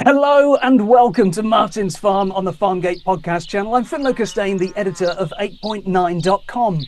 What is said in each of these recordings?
Hello and welcome to Martin's Farm on the Farmgate podcast channel. I'm ffinlo Costain, the editor of 8.9.com.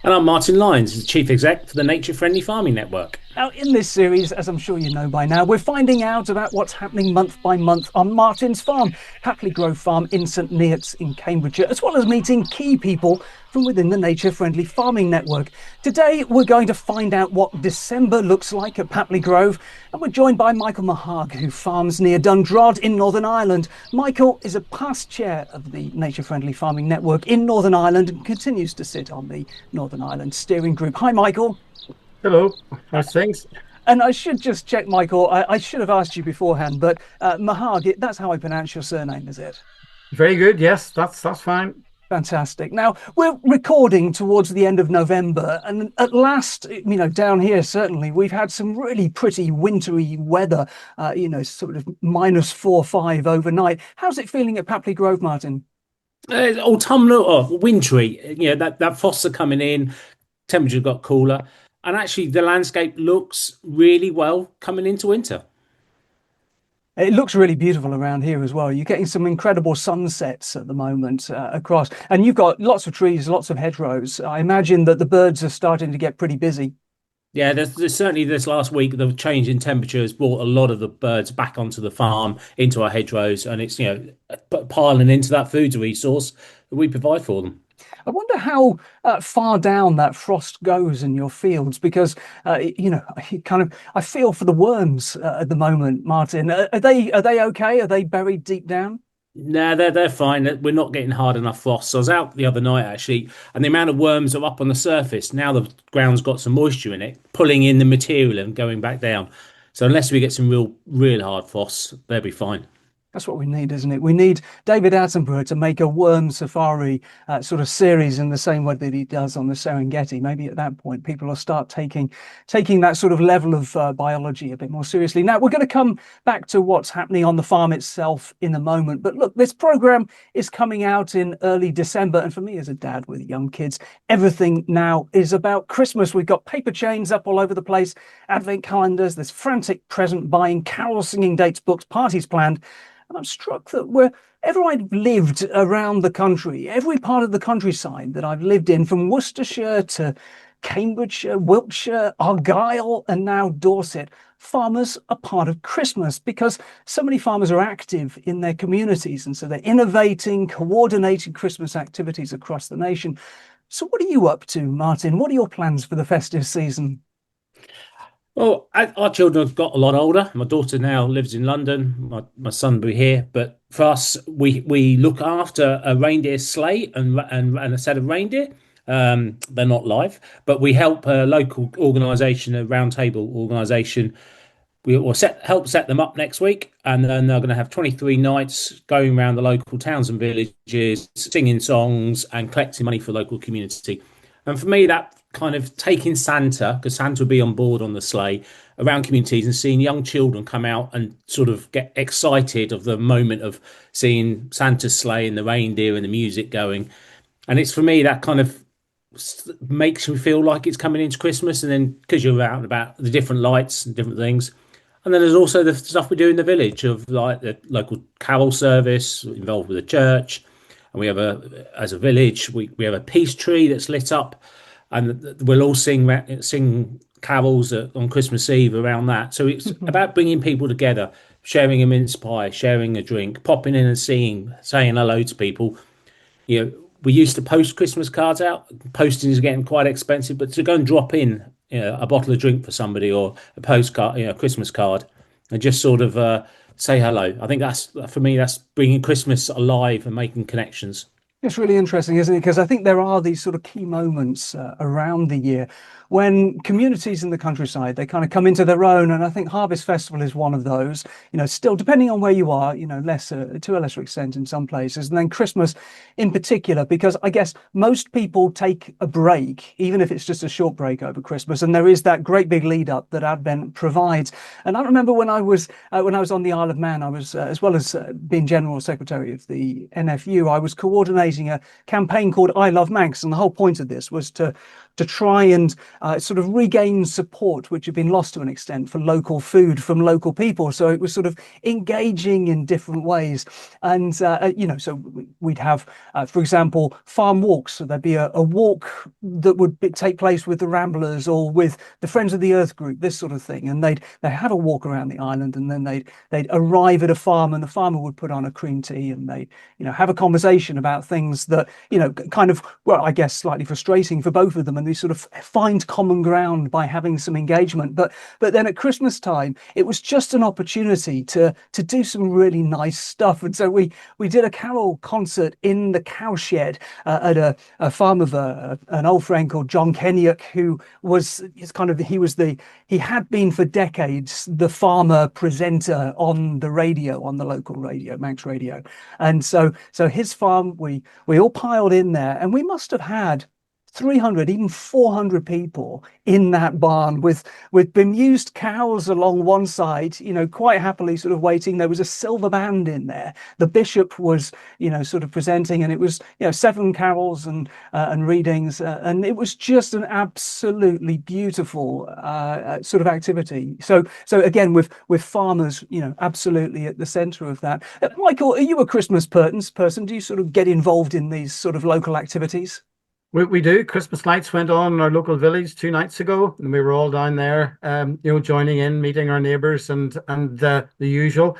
And I'm Martin Lyons, the Chief Exec for the Nature Friendly Farming Network. Now, in this series, as I'm sure you know by now, we're finding out about what's happening month by month on Martin's Farm, Papley Grove Farm in St Neots in Cambridgeshire, as well as meeting key people from within the Nature Friendly Farming Network. Today, we're going to find out what December looks like at Papley Grove, and we're joined by Michael Meharg, who farms near Dundrod in Northern Ireland. Michael is a past chair of the Nature Friendly Farming Network in Northern Ireland and continues to sit on the Northern Ireland steering group. Hi, Michael. Hello, how's things? And I should just check, Michael, I should have asked you beforehand, but Meharg, that's how I pronounce your surname, is it? Very good, yes, that's fine. Fantastic. Now, we're recording towards the end of November, and at last, down here, certainly, we've had some really pretty wintry weather, sort of -4, -5 overnight. How's it feeling at Papley Grove, Martin? Autumnal or wintry, that frosts are coming in, temperature got cooler, and actually the landscape looks really well coming into winter. It looks really beautiful around here as well. You're getting some incredible sunsets at the moment across, and you've got lots of trees, lots of hedgerows. I imagine that the birds are starting to get pretty busy. Yeah, there's certainly this last week, the change in temperature has brought a lot of the birds back onto the farm, into our hedgerows, and it's, piling into that food resource that we provide for them. I wonder how far down that frost goes in your fields, because I feel for the worms at the moment, Martin. Are they okay? Are they buried deep down? No, they're fine. We're not getting hard enough frost. So I was out the other night actually, and the amount of worms are up on the surface. Now the ground's got some moisture in it, pulling in the material and going back down. So unless we get some real hard frost, they'll be fine. That's what we need, isn't it? We need David Attenborough to make a worm safari sort of series in the same way that he does on the Serengeti. Maybe at that point, people will start taking that sort of level of biology a bit more seriously. Now, we're going to come back to what's happening on the farm itself in a moment. But look, this program is coming out in early December. And for me as a dad with young kids, everything now is about Christmas. We've got paper chains up all over the place, advent calendars, there's frantic present buying, carol singing dates booked, parties planned. And I'm struck that wherever I've lived around the country, every part of the countryside that I've lived in, from Worcestershire to Cambridgeshire, Wiltshire, Argyll, and now Dorset, farmers are part of Christmas because so many farmers are active in their communities. And so they're innovating, coordinating Christmas activities across the nation. So what are you up to, Martin? What are your plans for the festive season? Well, our children have got a lot older. My daughter now lives in London. My son will be here. But for us, we look after a reindeer sleigh and a set of reindeer. They're not live, but we help a local organisation, a roundtable organisation. We will help set them up next week, and then they're going to have 23 nights going around the local towns and villages, singing songs and collecting money for the local community. And for me, that kind of taking Santa, because Santa will be on board on the sleigh, around communities and seeing young children come out and sort of get excited of the moment of seeing Santa's sleigh and the reindeer and the music going. And it's for me that kind of makes me feel like it's coming into Christmas. And then because you're out and about, the different lights and different things. And then there's also the stuff we do in the village of like the local carol service involved with the church. And we have as a village, we have a peace tree that's lit up, and we'll all sing carols on Christmas Eve around that. So it's about bringing people together, sharing a mince pie, sharing a drink, popping in and saying hello to people. We used to post Christmas cards out. Posting is getting quite expensive, but to go and drop in, a bottle of drink for somebody or a postcard, a Christmas card, and just sort of say hello. I think for me, that's bringing Christmas alive and making connections. It's really interesting, isn't it? Because I think there are these sort of key moments around the year when communities in the countryside, they kind of come into their own. And I think Harvest Festival is one of those, still depending on where you are, to a lesser extent in some places. And then Christmas in particular, because I guess most people take a break, even if it's just a short break over Christmas. And there is that great big lead up that Advent provides. And I remember when I was on the Isle of Man, I was, as well as being General Secretary of the NFU, I was coordinating a campaign called I Love Manx. And the whole point of this was to try and sort of regain support, which had been lost to an extent, for local food from local people. So it was sort of engaging in different ways. And, so we'd have, for example, farm walks. So there'd be a walk that would take place with the Ramblers or with the Friends of the Earth group, this sort of thing. And they'd have a walk around the island, and then they'd arrive at a farm, and the farmer would put on a cream tea, and they have a conversation about things that kind of, well, I guess slightly frustrating for both of them, and they sort of find common ground by having some engagement. But then at Christmas time, it was just an opportunity to do some really nice stuff. And so we did a carol concert in the cowshed at a farm of an old friend called John Kenyuk, who was he had been for decades the farmer presenter on the radio, on the local radio, Manx Radio. And so his farm, we all piled in there, and we must have had 300, even 400 people in that barn with bemused cows along one side, quite happily sort of waiting. There was a silver band in there. The bishop was, sort of presenting, and it was, 7 carols and readings. And it was just an absolutely beautiful sort of activity. So again, with farmers, absolutely at the center of that. Michael, are you a Christmas person? Do you sort of get involved in these sort of local activities? We do. Christmas lights went on in our local village 2 nights ago, and we were all down there, joining in, meeting our neighbours and the usual.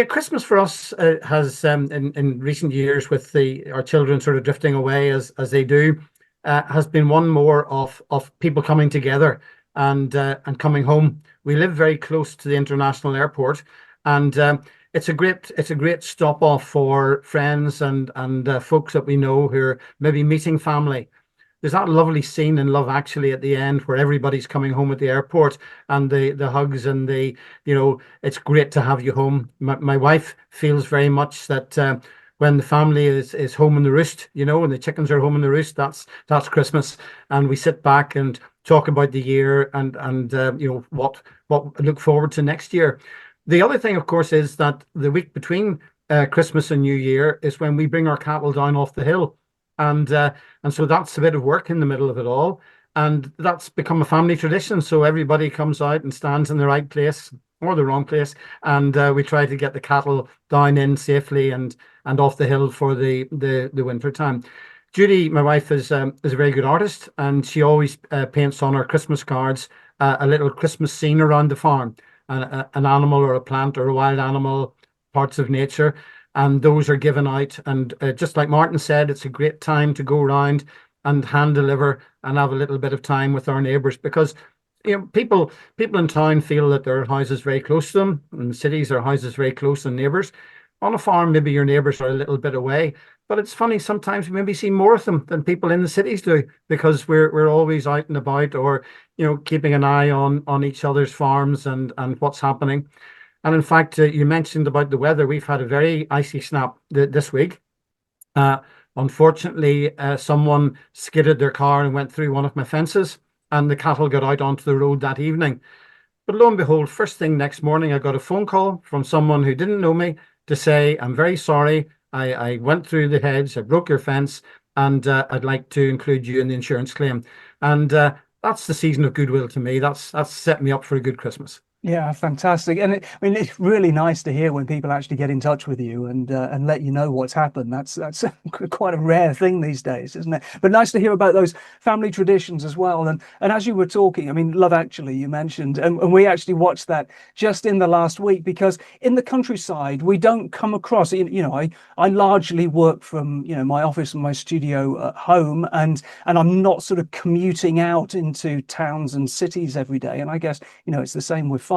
Christmas for us has in recent years, with our children sort of drifting away as they do, has been one more of people coming together and coming home. We live very close to the international airport, and it's a great stop off for friends and folks that we know who are maybe meeting family. There's that lovely scene in Love Actually at the end where everybody's coming home at the airport, and the hugs and it's great to have you home. My wife feels very much that when the family is home in the roost, when the chickens are home in the roost, that's Christmas, and we sit back and talk about the year and what look forward to next year. The other thing, of course, is that the week between Christmas and New Year is when we bring our cattle down off the hill, and so that's a bit of work in the middle of it all, and that's become a family tradition. So everybody comes out and stands in the right place or the wrong place, and we try to get the cattle down in safely and off the hill for the winter time. Judy, my wife, is a very good artist, and she always paints on our Christmas cards a little Christmas scene around the farm. An animal or a plant or a wild animal, parts of nature, and those are given out. And just like Martin said, it's a great time to go around and hand deliver and have a little bit of time with our neighbours, because people in town feel that their house is very close to them. In cities, their house is very close and neighbours. On a farm, maybe your neighbours are a little bit away, but it's funny, sometimes we maybe see more of them than people in the cities do, because we're always out and about, or keeping an eye on each other's farms and what's happening. And in fact, you mentioned about the weather. We've had a very icy snap this week. Unfortunately, someone skidded their car and went through one of my fences, and the cattle got out onto the road that evening. But lo and behold, first thing next morning, I got a phone call from someone who didn't know me to say, "I'm very sorry. I went through the hedge, I broke your fence, and I'd like to include you in the insurance claim." And that's the season of goodwill to me. That's set me up for a good Christmas. Yeah, fantastic. And it's really nice to hear when people actually get in touch with you and let you know what's happened. That's quite a rare thing these days, isn't it? But nice to hear about those family traditions as well. And as you were talking, Love Actually, you mentioned, and we actually watched that just in the last week, because in the countryside, we don't come across, I largely work from, my office and my studio at home, and I'm not sort of commuting out into towns and cities every day. And I guess, it's the same with farmers.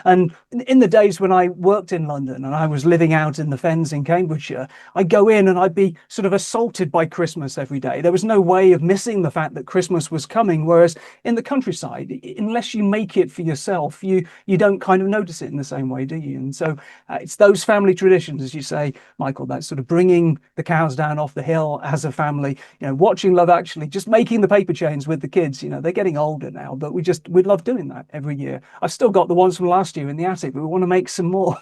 And in the days when I worked in London and I was living out in the fens in Cambridgeshire, I'd go in and I'd be sort of assaulted by Christmas every day. There was no way of missing the fact that Christmas was coming. Whereas in the countryside, unless you make it for yourself, you don't kind of notice it in the same way, do you? And so it's those family traditions, as you say, Michael, that sort of bringing the cows down off the hill as a family, watching Love Actually, just making the paper chains with the kids. They're getting older now, but we love doing that every year. I've still got the ones from last year in the attic, but we want to make some more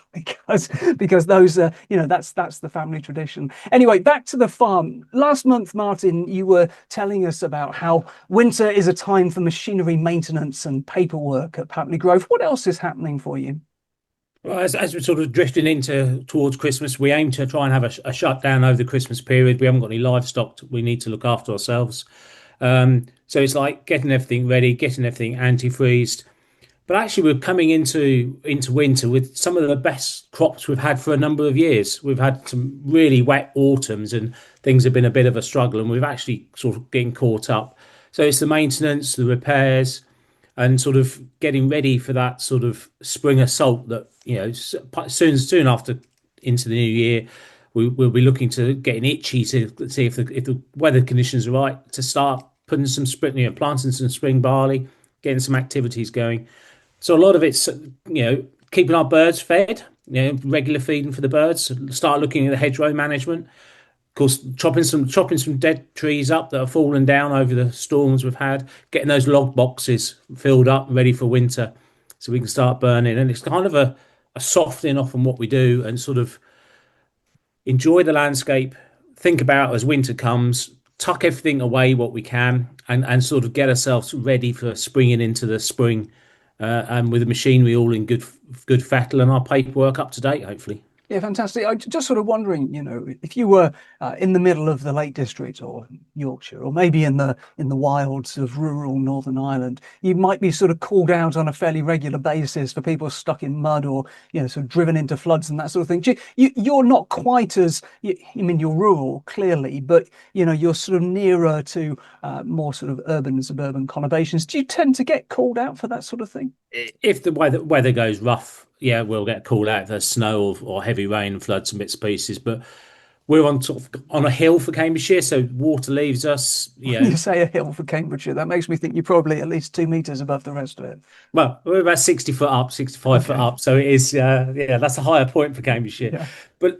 because those that's the family tradition. Anyway, back to the farm. Last month, Martin, you were telling us about how winter is a time for machinery maintenance and paperwork at Papley Grove. What else is happening for you? Well, as we're sort of drifting towards Christmas, we aim to try and have a shutdown over the Christmas period. We haven't got any livestock. We need to look after ourselves. So it's like getting everything ready, getting everything antifreezed. But actually, we're coming into winter with some of the best crops we've had for a number of years. We've had some really wet autumns, and things have been a bit of a struggle, and we've actually sort of getting caught up. So it's the maintenance, the repairs, and sort of getting ready for that sort of spring assault that, soon after into the new year, we'll be looking to getting itchy to see if the weather conditions are right to start putting some spring, planting some spring barley, getting some activities going. So a lot of it's, keeping our birds fed, regular feeding for the birds, start looking at the hedgerow management. Of course, chopping some dead trees up that have fallen down over the storms we've had, getting those log boxes filled up, ready for winter, so we can start burning. And it's kind of a softening off on what we do and sort of enjoy the landscape, think about as winter comes, tuck everything away what we can, and sort of get ourselves ready for springing into the spring, and with the machinery all in good fettle and our paperwork up to date, hopefully. Yeah, fantastic. I just sort of wondering, if you were in the middle of the Lake District or Yorkshire, or maybe in the wilds of rural Northern Ireland, you might be sort of called out on a fairly regular basis for people stuck in mud or sort of driven into floods and that sort of thing. You're not quite as you're rural clearly, but you're sort of nearer to more sort of urban and suburban conurbations. Do you tend to get called out for that sort of thing? If the weather goes rough, yeah, we'll get called out if there's snow or heavy rain and floods and bits and pieces. But we're on a hill for Cambridgeshire, so water leaves us. You say a hill for Cambridgeshire, that makes me think you're probably at least 2 meters above the rest of it. Well, we're about 60 foot up, 65 foot up, so it is. That's a higher point for Cambridgeshire. Yeah. But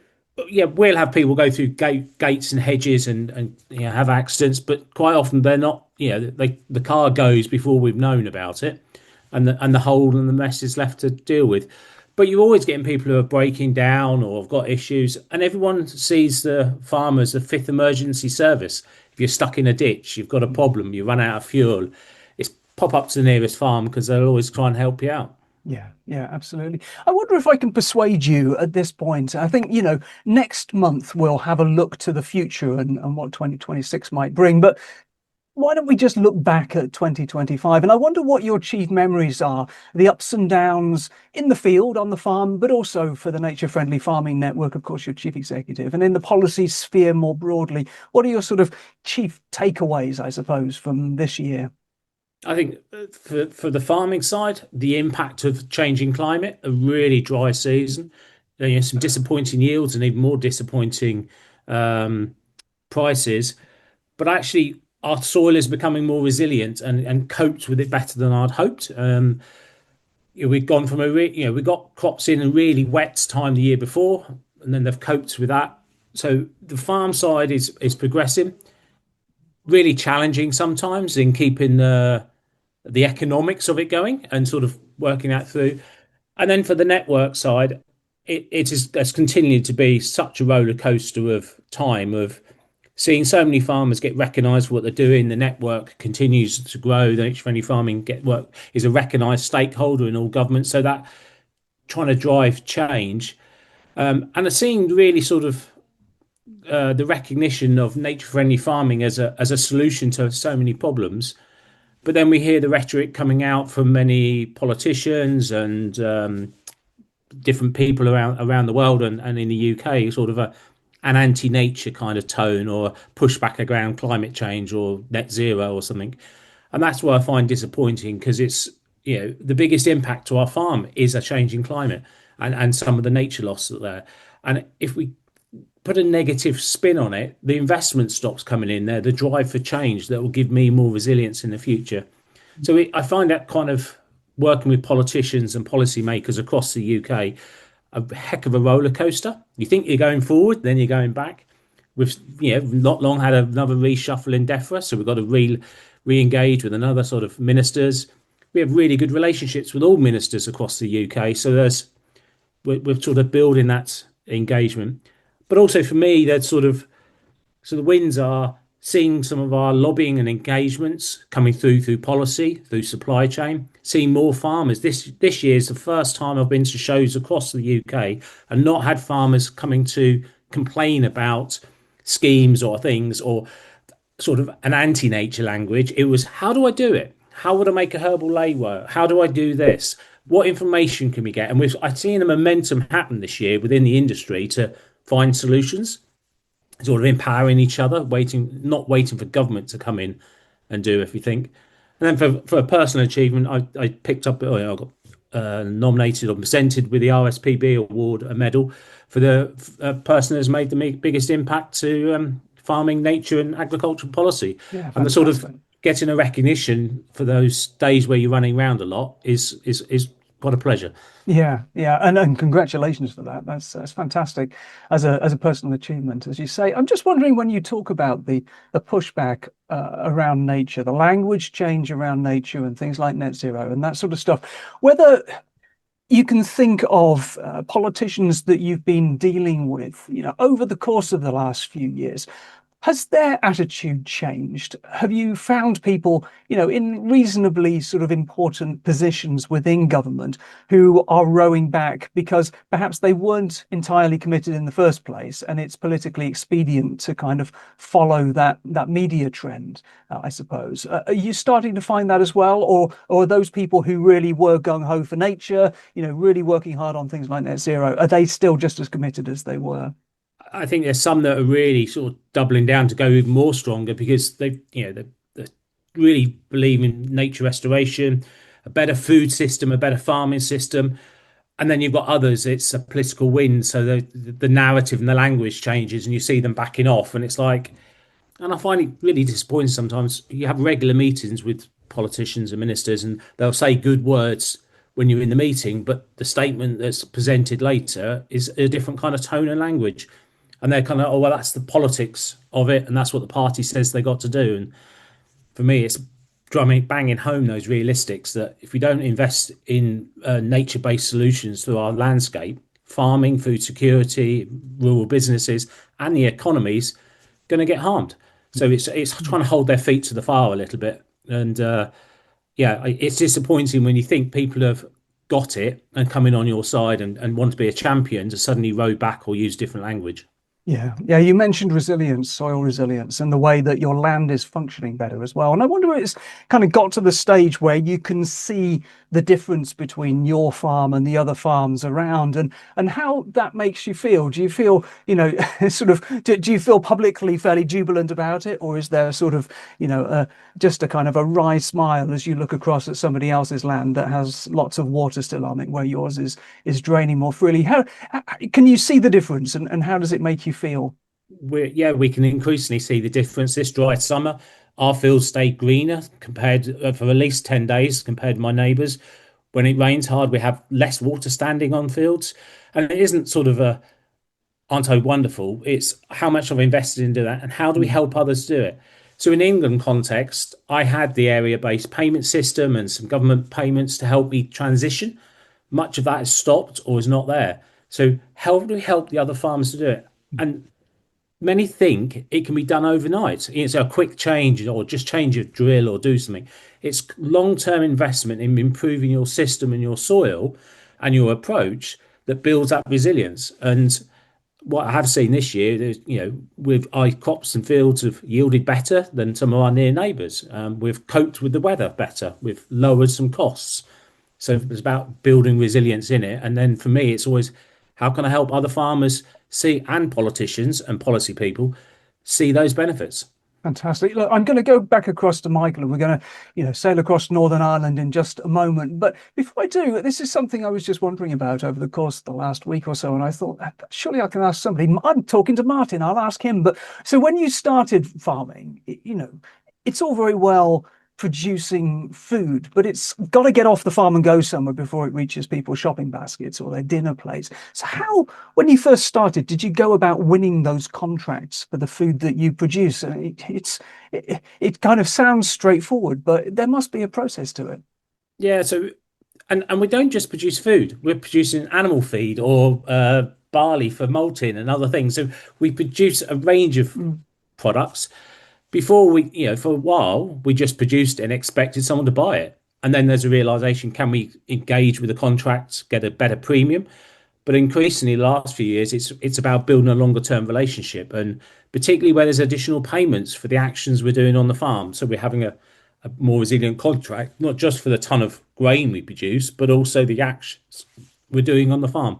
yeah, we'll have people go through gates and hedges and have accidents, but quite often they're not. The car goes before we've known about it. And the hole and the mess is left to deal with. But you're always getting people who are breaking down or have got issues, and everyone sees the farm as a fifth emergency service. If you're stuck in a ditch, you've got a problem, you run out of fuel, it's pop up to the nearest farm because they'll always try and help you out. Yeah, absolutely. I wonder if I can persuade you at this point. I think, next month we'll have a look to the future and what 2026 might bring. But why don't we just look back at 2025? And I wonder what your chief memories are, the ups and downs in the field, on the farm, but also for the Nature Friendly Farming Network, of course, your chief executive, and in the policy sphere more broadly. What are your sort of chief takeaways, I suppose, from this year? I think for the farming side, the impact of changing climate, a really dry season, some disappointing yields and even more disappointing prices, but actually our soil is becoming more resilient and coped with it better than I'd hoped. We've gone from we got crops in a really wet time the year before, and then they've coped with that. So the farm side is progressing. Really challenging sometimes in keeping the economics of it going and sort of working that through. And then for the network side, it has continued to be such a roller coaster of time of seeing so many farmers get recognised for what they're doing. The network continues to grow. The Nature Friendly Farming Network is a recognised stakeholder in all governments. So that trying to drive change, and seeing really sort of the recognition of nature friendly farming as a solution to so many problems. But then we hear the rhetoric coming out from many politicians and different people around the world and in the UK, sort of an anti-nature kind of tone or pushback around climate change or net zero or something. And that's what I find disappointing, because it's, the biggest impact to our farm is a changing climate and some of the nature loss that there. And if we put a negative spin on it, the investment stops coming in there, the drive for change that will give me more resilience in the future. So I find that kind of working with politicians and policymakers across the UK a heck of a roller coaster. You think you're going forward, then you're going back. We've not long had another reshuffle in DEFRA, so we've got to re-engage with another sort of ministers. we have really good relationships with all ministers across the UK. So we're sort of building that engagement. But also for me, there's so the wins are seeing some of our lobbying and engagements coming through policy, through supply chain, seeing more farmers. This year is the first time I've been to shows across the UK and not had farmers coming to complain about schemes or things or sort of an anti-nature language. It was, how do I do it? How would I make a herbal ley work? How do I do this? What information can we get? And I've seen a momentum happen this year within the industry to find solutions, sort of empowering each other, not waiting for government to come in and do everything. And then for a personal achievement, I picked up, I got nominated or presented with the RSPB award, a medal for the person who's made the biggest impact to farming, nature, and agricultural policy. Yeah, and the sort of getting a recognition for those days where you're running around a lot is quite a pleasure. Yeah, and congratulations for that. That's fantastic as a personal achievement, as you say. I'm just wondering, when you talk about the pushback around nature, the language change around nature, and things like net zero and that sort of stuff, whether you can think of politicians that you've been dealing with, over the course of the last few years. Has their attitude changed? Have you found people, in reasonably sort of important positions within government who are rowing back because perhaps they weren't entirely committed in the first place, and it's politically expedient to kind of follow that media trend, I suppose? Are you starting to find that as well? Or are those people who really were gung-ho for nature, really working hard on things like net zero, are they still just as committed as they were? I think there's some that are really sort of doubling down to go even more stronger because they really believe in nature restoration, a better food system, a better farming system. And then you've got others, it's a political win. So the narrative and the language changes and you see them backing off. And it's like, and I find it really disappointing sometimes. You have regular meetings with politicians and ministers and they'll say good words when you're in the meeting, but the statement that's presented later is a different kind of tone and language. And they're kind of, oh, well, that's the politics of it. And that's what the party says they got to do. And for me, it's banging home those realistics that if we don't invest in nature-based solutions through our landscape, farming, food security, rural businesses, and the economy's going to get harmed. So it's trying to hold their feet to the fire a little bit. And it's disappointing when you think people have got it and come in on your side and want to be a champion to suddenly row back or use different language. Yeah. You mentioned resilience, soil resilience, and the way that your land is functioning better as well. And I wonder if it's kind of got to the stage where you can see the difference between your farm and the other farms around, and how that makes you feel. Do you feel, sort of, do you feel publicly fairly jubilant about it, or is there sort of, just a kind of a wry smile as you look across at somebody else's land that has lots of water still on it, where yours is draining more freely? How can you see the difference, and how does it make you feel? We can increasingly see the difference. This dry summer, our fields stay greener compared for at least 10 days compared to my neighbours. When it rains hard, we have less water standing on fields. And it isn't sort of aren't I wonderful? It's how much I've invested into that and how do we help others do it? So in England context, I had the area-based payment system and some government payments to help me transition. Much of that is stopped or is not there. So how do we help the other farmers to do it? And many think it can be done overnight. It's a quick change or just change your drill or do something. It's long-term investment in improving your system and your soil and your approach that builds up resilience. And what I have seen this year is, with our crops and fields have yielded better than some of our near neighbours. We've coped with the weather better. We've lowered some costs. So it's about building resilience in it. And then for me, it's always, how can I help other farmers see, and politicians and policy people see those benefits? Fantastic. Look, I'm going to go back across to Michael, and we're going to, sail across Northern Ireland in just a moment. But before I do, this is something I was just wondering about over the course of the last week or so, and I thought, surely I can ask somebody. I'm talking to Martin. I'll ask him. But so when you started farming, it's all very well producing food, but it's got to get off the farm and go somewhere before it reaches people's shopping baskets or their dinner plates. So how, when you first started, did you go about winning those contracts for the food that you produce? It kind of sounds straightforward, but there must be a process to it. Yeah, so and we don't just produce food, we're producing animal feed or barley for malting and other things. So we produce a range of Mm. products. Before we, for a while, we just produced and expected someone to buy it. And then there's a realization, can we engage with the contracts, get a better premium? But increasingly, the last few years, it's about building a longer term relationship, and particularly where there's additional payments for the actions we're doing on the farm. So we're having a more resilient contract, not just for the ton of grain we produce, but also the actions we're doing on the farm.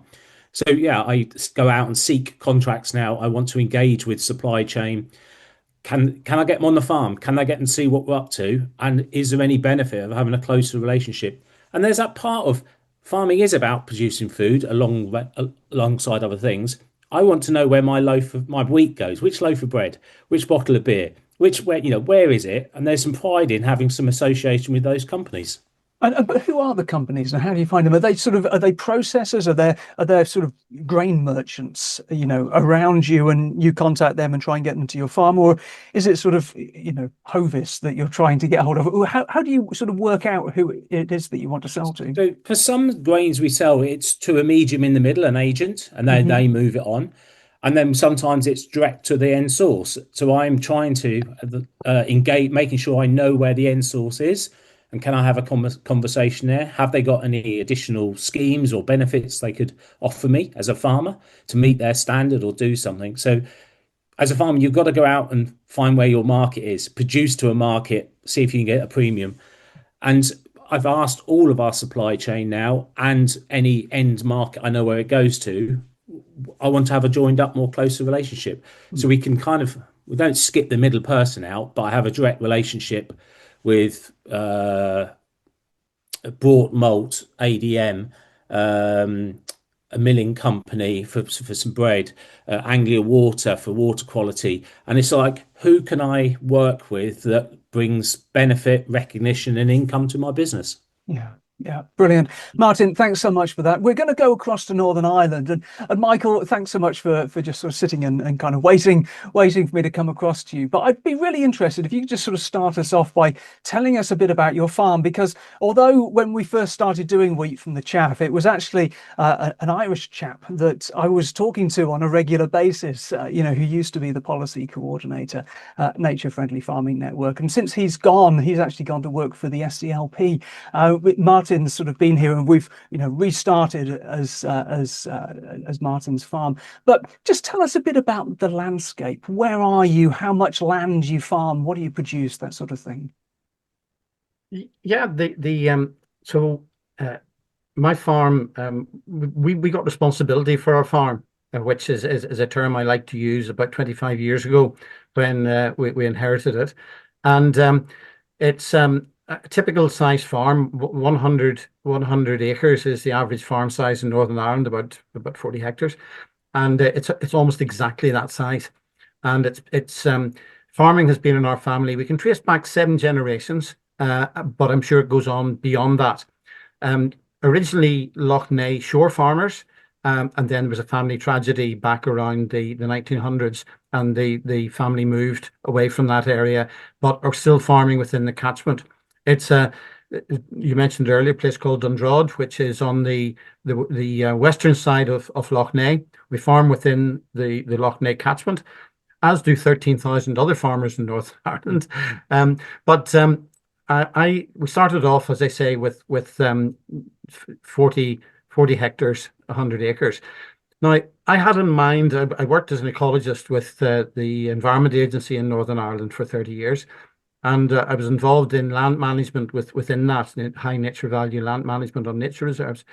So yeah, I go out and seek contracts now. I want to engage with supply chain. Can I get them on the farm? Can I get and see what we're up to? And is there any benefit of having a closer relationship? And there's that part of farming is about producing food alongside other things. I want to know where my loaf of my wheat goes, which loaf of bread, which bottle of beer, which where is it? And there's some pride in having some association with those companies. But who are the companies and how do you find them? Are they are they processors? Are there sort of grain merchants, around you and you contact them and try and get them to your farm? Or is it sort of, Hovis that you're trying to get hold of? How do you sort of work out who it is that you want to sell to? So for some grains we sell, it's to a medium in the middle, an agent, and then they move it on. And then sometimes it's direct to the end source. So I'm trying to engage, making sure I know where the end source is, and can I have a conversation there? Have they got any additional schemes or benefits they could offer me as a farmer to meet their standard or do something? So as a farmer, you've got to go out and find where your market is, produce to a market, see if you can get a premium. And I've asked all of our supply chain now and any end market I know where it goes to. I want to have a joined up, more closer relationship. So we can we don't skip the middle person out, but I have a direct relationship with brought malt, ADM, a milling company for some bread, Anglia Water for water quality. And it's like, who can I work with that brings benefit, recognition, and income to my business? Yeah. Yeah, brilliant. Martin, thanks so much for that. We're going to go across to Northern Ireland. And Michael, thanks so much for just sort of sitting and kind of waiting for me to come across to you. But I'd be really interested if you could just sort of start us off by telling us a bit about your farm, because although when we first started doing Wheat from the Chaff, it was actually an Irish chap that I was talking to on a regular basis, who used to be the policy coordinator, Nature Friendly Farming Network. And since he's actually gone to work for the SDLP. Martin's sort of been here, and we've restarted as Martin's farm. But just tell us a bit about the landscape. Where are you? How much land you farm? What do you produce? That sort of thing. Yeah, my farm, we got responsibility for our farm, which is a term I like to use, about 25 years ago when we inherited it. And it's a typical size farm. 100 acres is the average farm size in Northern Ireland, about 40 hectares. And it's almost exactly that size. And it's farming has been in our family. We can trace back 7 generations, but I'm sure it goes on beyond that. Originally Lough Neagh shore farmers, and then there was a family tragedy back around the 1900s, and the family moved away from that area, but are still farming within the catchment. It's you mentioned earlier, a place called Dundrod, which is on the western side of Lough Neagh. We farm within the Lough Neagh catchment, as do 13,000 other farmers in Northern Ireland. We started off, as I say, with 40 hectares, 100 acres. Now, I had in mind, I worked as an ecologist with the Environment Agency in Northern Ireland for 30 years. And I was involved in land management within that, high nature value land management on nature reserves.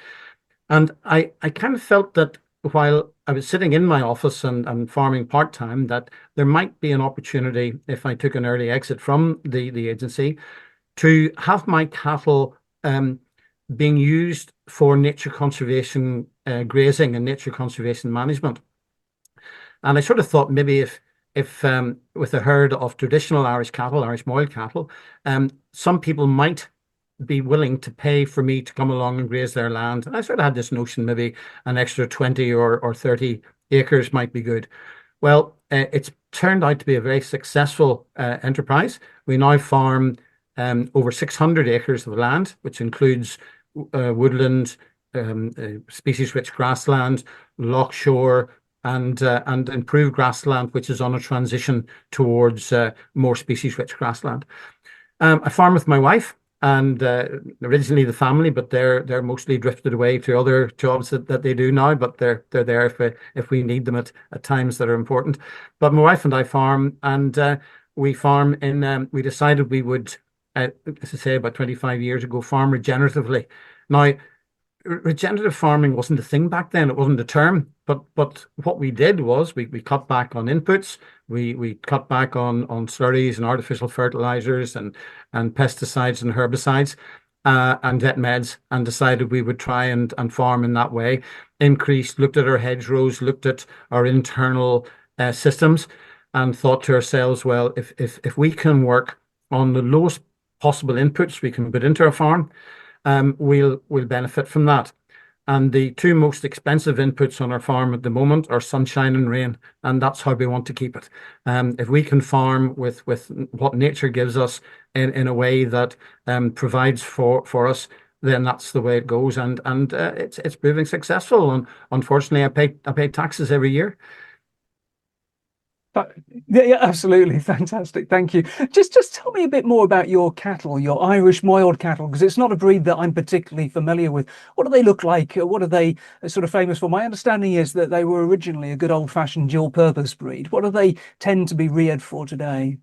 And I kind of felt that while I was sitting in my office and farming part-time, that there might be an opportunity, if I took an early exit from the agency, to have my cattle being used for nature conservation grazing and nature conservation management. And I sort of thought maybe if with a herd of traditional Irish cattle, Irish Moiled cattle, some people might be willing to pay for me to come along and graze their land. And I sort of had this notion maybe an extra 20 or 30 acres might be good. Well, it's turned out to be a very successful enterprise. We now farm over 600 acres of land, which includes woodland, species-rich grassland, loch shore, and improved grassland, which is on a transition towards more species-rich grassland. I farm with my wife and originally the family, but they're mostly drifted away to other jobs that they do now. But they're there if we need them at times that are important. But my wife and I farm, and we farm in. We decided we would, as I say, about 25 years ago, farm regeneratively. Now, regenerative farming wasn't a thing back then. It wasn't a term, but what we did was we cut back on inputs. We cut back on slurries and artificial fertilizers and pesticides and herbicides and vet meds, and decided we would try and farm in that way. Looked at our hedgerows, looked at our internal systems, and thought to ourselves, well, if we can work on the lowest possible inputs we can put into our farm, we'll benefit from that. And the two most expensive inputs on our farm at the moment are sunshine and rain, and that's how we want to keep it. If we can farm with what nature gives us in a way that provides for us, then that's the way it goes, and it's proving successful. And unfortunately, I pay taxes every year. Yeah, absolutely. Fantastic. Thank you. Just tell me a bit more about your cattle, your Irish Moiled cattle, because it's not a breed that I'm particularly familiar with. What do they look like? What are they sort of famous for? My understanding is that they were originally a good old-fashioned dual-purpose breed. What do they tend to be reared for today?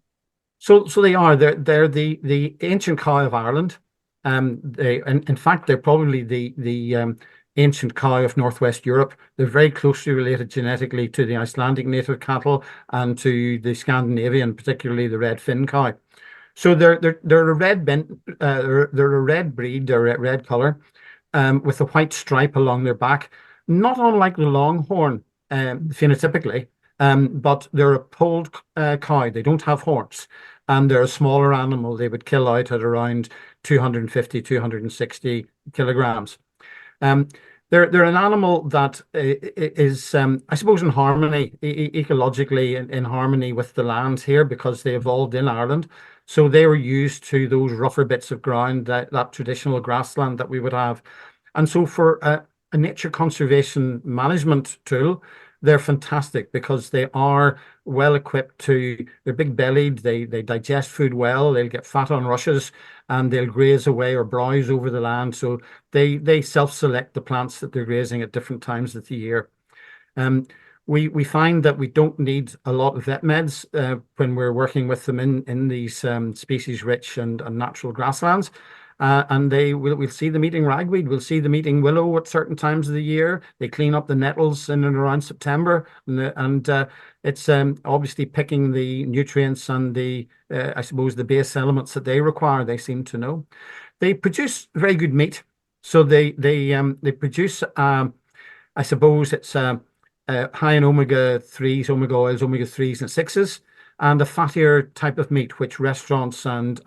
So they are. They're the ancient cow of Ireland. In fact, they're probably the ancient cow of Northwest Europe. They're very closely related genetically to the Icelandic native cattle and to the Scandinavian, particularly the red Finn cow. So they're a red they're a red breed. They're a red color, with a white stripe along their back, not unlike the Longhorn phenotypically, but they're a polled cow. They don't have horns, and they're a smaller animal. They would kill out at around 250, 260 kilograms. They're an animal that is, I suppose, in harmony, ecologically in harmony with the land here, because they evolved in Ireland. So they were used to those rougher bits of ground, that traditional grassland that we would have. And so for a nature conservation management tool, they're fantastic because they are well equipped they're big bellied, they digest food well, they'll get fat on rushes, and they'll graze away or browse over the land. So they self-select the plants that they're grazing at different times of the year. We find that we don't need a lot of vet meds when we're working with them in these species-rich and natural grasslands. And we'll see them eating ragweed, we'll see them eating willow at certain times of the year. They clean up the nettles in and around September, and it's obviously picking the nutrients and I suppose the base elements that they require. They seem to know. They produce very good meat, so they produce I suppose it's high in omega-3s, omega oils, omega-3s and 6s, and a fattier type of meat, which restaurants and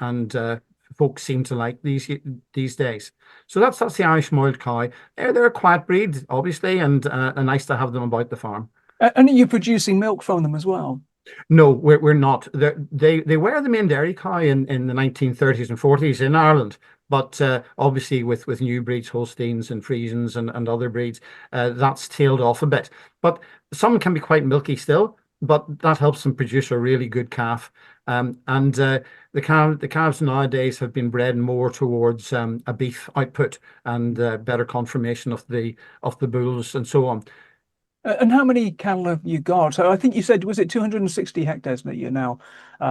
folks seem to like these days. So that's the Irish Moiled cow. They're a quiet breed, obviously, and nice to have them about the farm. And are you producing milk from them as well? No, we're not. They were the main dairy cow in the 1930s and 40s in Ireland, but obviously with new breeds, Holsteins and Friesians and other breeds, that's tailed off a bit. But some can be quite milky still, but that helps them produce a really good calf. The calves nowadays have been bred more towards a beef output and better conformation of the bulls and so on. And how many cattle have you got? So I think you said, was it 260 hectares that you're now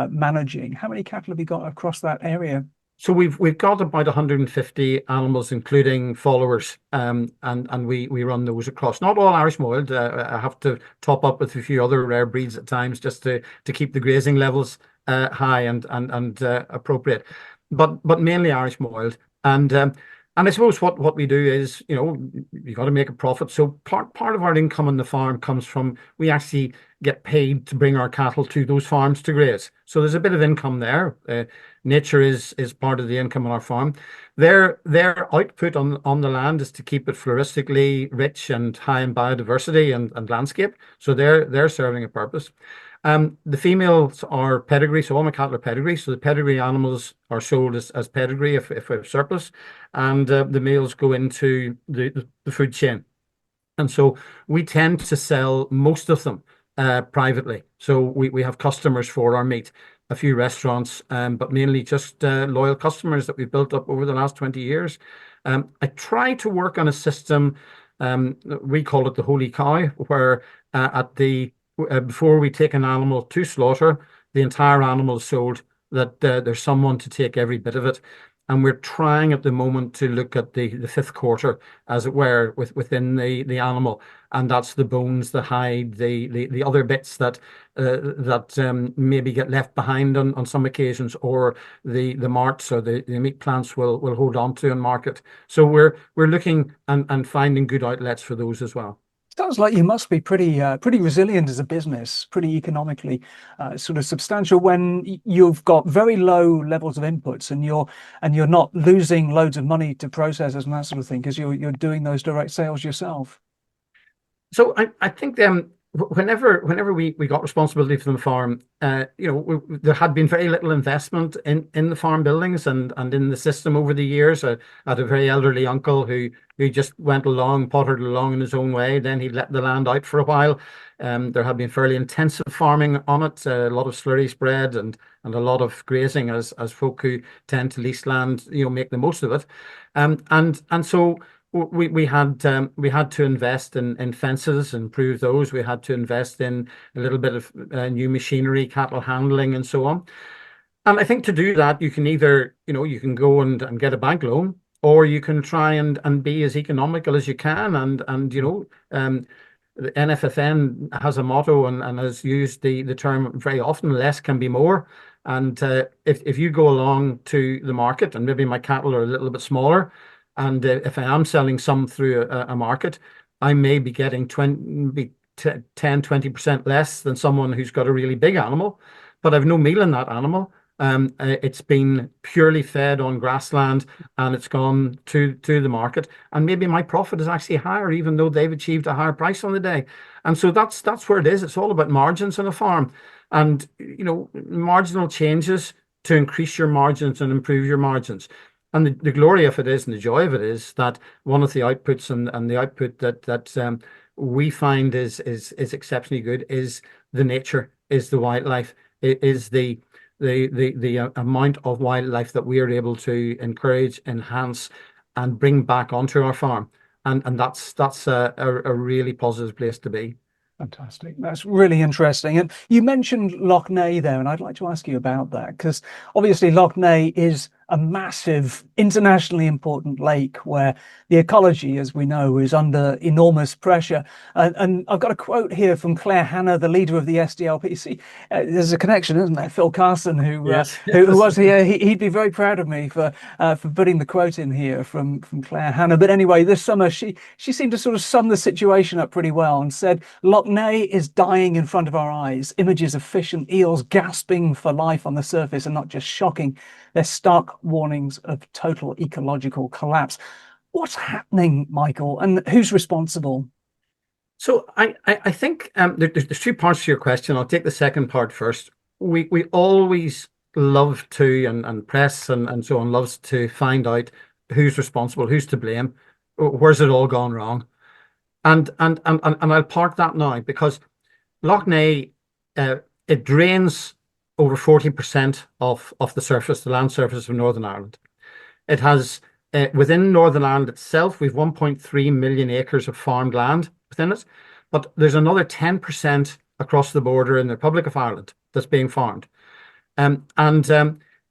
managing? How many cattle have you got across that area? So we've got about 150 animals, including followers, and we run those across. Not all Irish Moiled. I have to top up with a few other rare breeds at times just to keep the grazing levels high and appropriate, but mainly Irish Moiled. And I suppose what we do is, you got to make a profit. So part of our income on the farm comes from, we actually get paid to bring our cattle to those farms to graze. So there's a bit of income there. Nature is part of the income on our farm. Their output on the land is to keep it floristically rich and high in biodiversity and landscape. So they're serving a purpose. The females are pedigree, so all my cattle are pedigree. So the pedigree animals are sold as pedigree if we have surplus, and the males go into the food chain. And so we tend to sell most of them privately. So we have customers for our meat, a few restaurants, but mainly just loyal customers that we've built up over the last 20 years. I try to work on a system, we call it the holy cow, where before we take an animal to slaughter, the entire animal is sold, that there's someone to take every bit of it. And we're trying at the moment to look at the fifth quarter, as it were, within the animal, and that's the bones, the hide, the other bits that maybe get left behind on some occasions, or the marts or the meat plants will hold on to and market. So we're looking and finding good outlets for those as well. Sounds like you must be pretty resilient as a business, pretty economically sort of substantial when you've got very low levels of inputs and you're not losing loads of money to processors and that sort of thing, because you're doing those direct sales yourself. So I think whenever we got responsibility for the farm, there had been very little investment in the farm buildings and in the system over the years. I had a very elderly uncle who just went along, pottered along in his own way. Then he let the land out for a while. There had been fairly intensive farming on it, a lot of slurry spread and a lot of grazing as folk who tend to lease land, make the most of it. And so we had to invest in fences, improve those. We had to invest in a little bit of new machinery, cattle handling, and so on. And I think to do that, you can either, you can go and get a bank loan, or you can try and be as economical as you can. And the NFFN has a motto and has used the term very often: less can be more. And if you go along to the market, and maybe my cattle are a little bit smaller, and if I am selling some through a market, I may be getting 10-20% less than someone who's got a really big animal, but I've no meal in that animal. It's been purely fed on grassland, and it's gone to the market, and maybe my profit is actually higher, even though they've achieved a higher price on the day. And so that's where it is. It's all about margins on a farm, and marginal changes to increase your margins and improve your margins. And the glory of it is, and the joy of it is, that one of the outputs and the output that we find is exceptionally good is the nature, is the wildlife, is the amount of wildlife that we are able to encourage, enhance, and bring back onto our farm. And that's a really positive place to be. Fantastic. That's really interesting. And you mentioned Lough Neagh there, and I'd like to ask you about that, because obviously Lough Neagh is a massive, internationally important lake where the ecology, as we know, is under enormous pressure. And I've got a quote here from Claire Hanna, the leader of the SDLP. See, there's a connection, isn't there? Phil Costain, who was here, he'd be very proud of me for putting the quote in here from Claire Hanna. But anyway, this summer she seemed to sort of sum the situation up pretty well and said, Lough Neagh is dying in front of our eyes. Images of fish and eels gasping for life on the surface are not just shocking, they're stark warnings of total ecological collapse. What's happening, Michael, and who's responsible? So I think there's two parts to your question. I'll take the second part first. We always love to, and press and so on loves to find out who's responsible, who's to blame, where's it all gone wrong. And I'll park that now, because Lough Neagh, it drains over 40% of the surface, the land surface of Northern Ireland. It has, within Northern Ireland itself, we've 1.3 million acres of farmed land within it, but there's another 10% across the border in the Republic of Ireland that's being farmed. And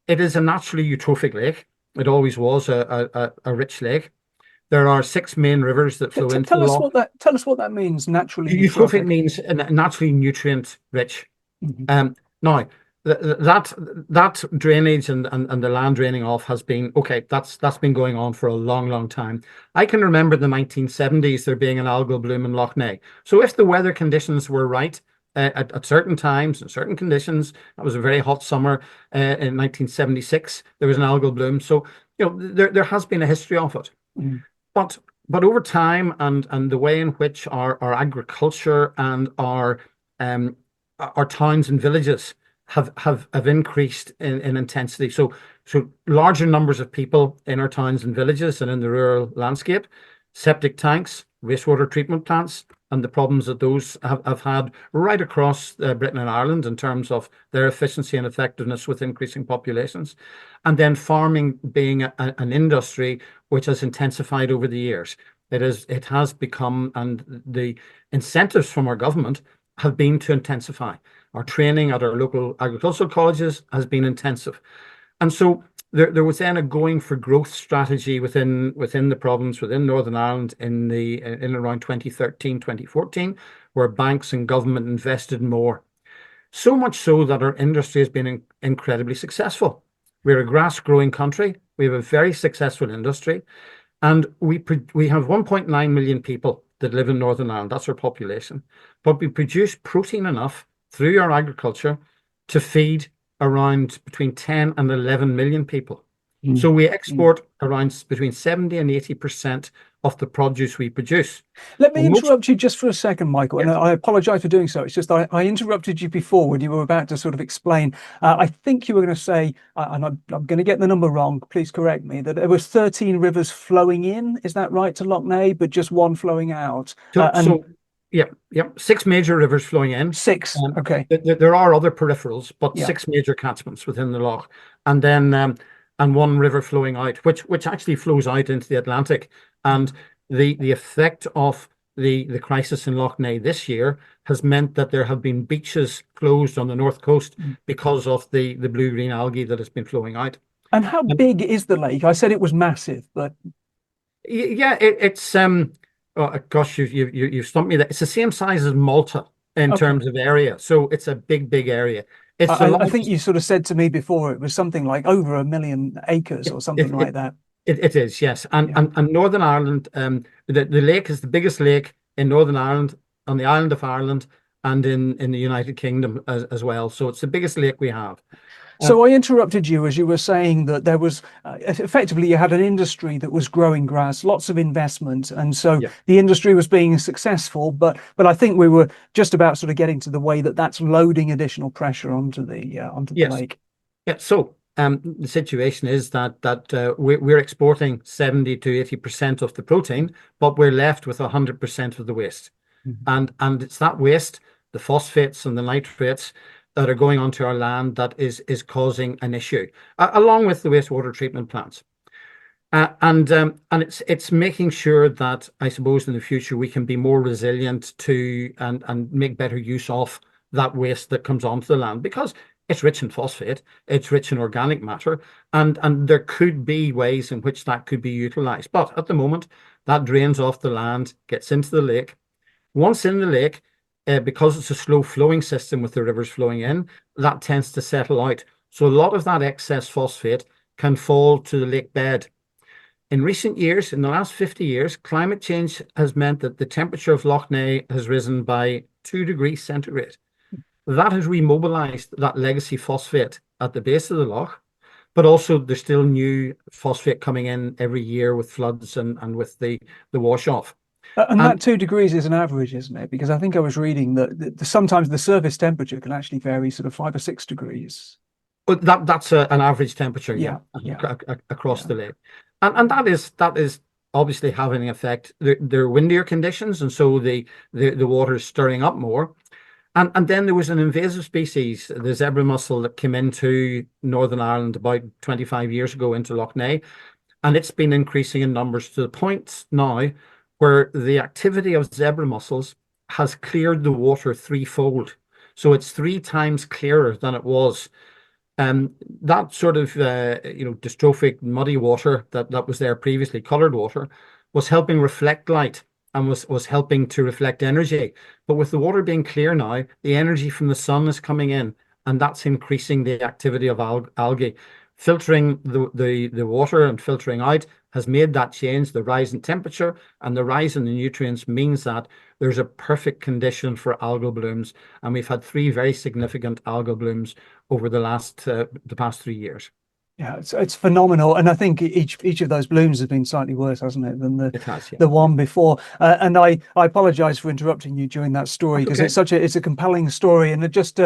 it is a naturally eutrophic lake. It always was a rich lake. There are 6 main rivers that flow into the loch. Tell us what that means, naturally Eutrophic means naturally nutrient rich. Mm-hmm. Now, that drainage and the land draining off has been okay. That's been going on for a long time. I can remember the 1970s there being an algal bloom in Lough Neagh. So if the weather conditions were right at certain times and certain conditions, that was a very hot summer in 1976. There was an algal bloom. So there has been a history of it. Mm. But over time and the way in which our agriculture and our our towns and villages have increased in intensity. So larger numbers of people in our towns and villages and in the rural landscape, septic tanks, wastewater treatment plants, and the problems that those have had right across Britain and Ireland in terms of their efficiency and effectiveness with increasing populations. And then farming being an industry which has intensified over the years. It has become, and the incentives from our government have been to intensify. Our training at our local agricultural colleges has been intensive. And so there was then a going for growth strategy within the province, within Northern Ireland in around 2013, 2014, where banks and government invested more. So much so that our industry has been incredibly successful. We're a grass growing country. We have a very successful industry. And we have 1.9 million people that live in Northern Ireland. That's our population. But we produce protein enough through our agriculture to feed around between 10 and 11 million people. So we export around between 70 and 80% of the produce we produce. Let me interrupt you just for a second, Michael, and I apologize for doing so. It's just I interrupted you before when you were about to sort of explain. I think you were going to say, and I'm going to get the number wrong, please correct me, that there was 13 rivers flowing in, is that right, to Lough Neagh, but just one flowing out? Yeah. 6 major rivers flowing in. 6, okay. There are other peripherals, but Yeah. 6 major catchments within the loch. And then and one river flowing out, which actually flows out into the Atlantic. And the effect of the crisis in Lough Neagh this year has meant that there have been beaches closed on the north coast because of the blue-green algae that has been flowing out. And how big is the lake? I said it was massive, but yeah, it's oh gosh, you've stumped me there. It's the same size as Malta in terms of area, so it's a big area. I think you sort of said to me before it was something like over 1 million acres or something like that. It is, yes. And Northern Ireland, the lake is the biggest lake in Northern Ireland, on the island of Ireland, and in the United Kingdom as well. So it's the biggest lake we have. So I interrupted you as you were saying that there was effectively you had an industry that was growing grass, lots of investment, and so the industry was being successful. But I think we were just about sort of getting to the way that that's loading additional pressure onto the lake. Yeah. So the situation is that we're exporting 70 to 80% of the protein, but we're left with 100% of the waste, and it's that waste, the phosphates and the nitrates, that are going onto our land that is causing an issue, along with the wastewater treatment plants. And it's making sure that, I suppose, in the future we can be more resilient to and make better use of that waste that comes onto the land, because it's rich in phosphate, it's rich in organic matter, and there could be ways in which that could be utilized. But at the moment, that drains off the land, gets into the lake. Once in the lake, because it's a slow flowing system with the rivers flowing in, that tends to settle out. So a lot of that excess phosphate can fall to the lake bed. In recent years, in the last 50 years, climate change has meant that the temperature of Lough Neagh has risen by 2 degrees centigrade. That has remobilized that legacy phosphate at the base of the loch, but also there's still new phosphate coming in every year with floods and with the wash off. And that 2 degrees is an average, isn't it? Because I think I was reading that sometimes the surface temperature can actually vary sort of 5 or 6 degrees. But that's an average temperature, across the lake, and that is obviously having an effect. There are windier conditions, and so the water is stirring up more. And then there was an invasive species, the zebra mussel, that came into Northern Ireland about 25 years ago into Lough Neagh, and it's been increasing in numbers to the point now where the activity of zebra mussels has cleared the water threefold. So it's 3 times clearer than it was. That sort of dystrophic muddy water that was there previously, coloured water, was helping reflect light and was helping to reflect energy. But with the water being clear now, the energy from the sun is coming in, and that's increasing the activity of algae. Filtering the water and filtering out has made that change. The rise in temperature and the rise in the nutrients means that there's a perfect condition for algal blooms, and we've had 3 very significant algal blooms over the past 3 years. Yeah, it's phenomenal, and I think each of those blooms has been slightly worse, hasn't it, than It has, yeah. the one before. And I apologise for interrupting you during that story, because it's a compelling story, and just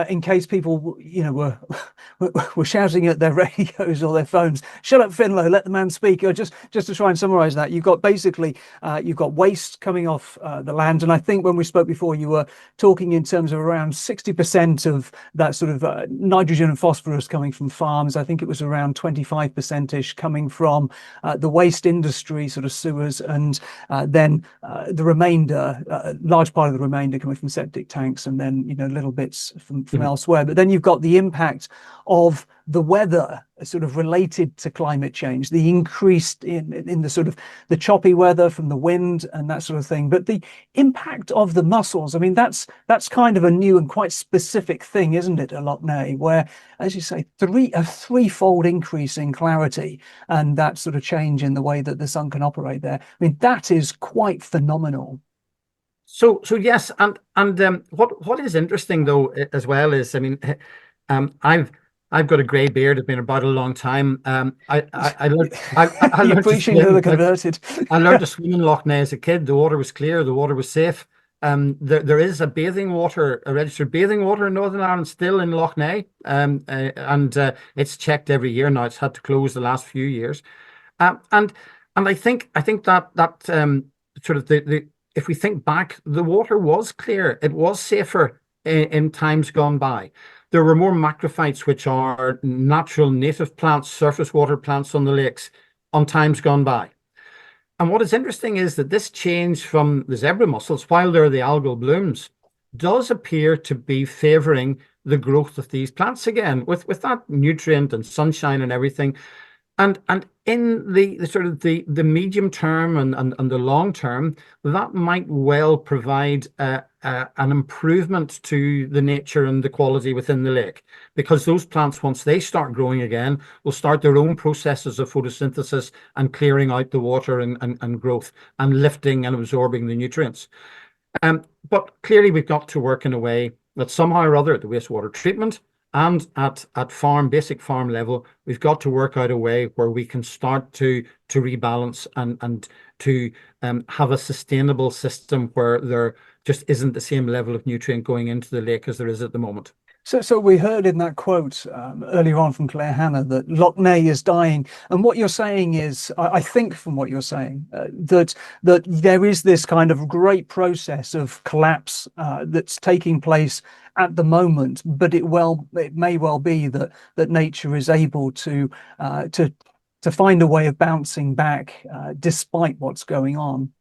in case people were shouting at their radios or their phones, "Shut up, Finlo, let the man speak." Or just to try and summarise that, you've got basically you've got waste coming off the land, and I think when we spoke before, you were talking in terms of around 60% of that sort of nitrogen and phosphorus coming from farms. I think it was around 25%ish coming from the waste industry, sort of sewers, and then the remainder, large part of the remainder coming from septic tanks, and then little bits from elsewhere. But then you've got the impact of the weather sort of related to climate change, the increase in the sort of the choppy weather from the wind and that sort of thing. But the impact of the mussels, I mean, that's kind of a new and quite specific thing, isn't it, at Lough Neagh, where, as you say, a threefold increase in clarity and that sort of change in the way that the sun can operate there. I mean, that is quite phenomenal. So yes, and what is interesting though as well is, I mean, I've got a grey beard. I've been about a long time. I learned to swim. Converted. I learned to swim in Lough Neagh as a kid. The water was clear. The water was safe. There is a registered bathing water in Northern Ireland still in Lough Neagh, and it's checked every year now. It's had to close the last few years, and I think that sort of the if we think back, the water was clear. It was safer in times gone by. There were more macrophytes, which are natural native plants, surface water plants on the lakes, on times gone by. And what is interesting is that this change from the zebra mussels, while there are the algal blooms, does appear to be favouring the growth of these plants again, with that nutrient and sunshine and everything. And in the sort of the medium term and the long term, that might well provide an improvement to the nature and the quality within the lake, because those plants, once they start growing again, will start their own processes of photosynthesis and clearing out the water and growth and lifting and absorbing the nutrients. But clearly we've got to work in a way that somehow or other, the wastewater treatment and at basic farm level, we've got to work out a way where we can start to rebalance and to have a sustainable system where there just isn't the same level of nutrient going into the lake as there is at the moment. So we heard in that quote earlier on from Claire Hannah that Lough Neagh is dying, and what you're saying is, I think from what you're saying, that there is this kind of great process of collapse that's taking place at the moment, but it may well be that nature is able to find a way of bouncing back despite what's going on.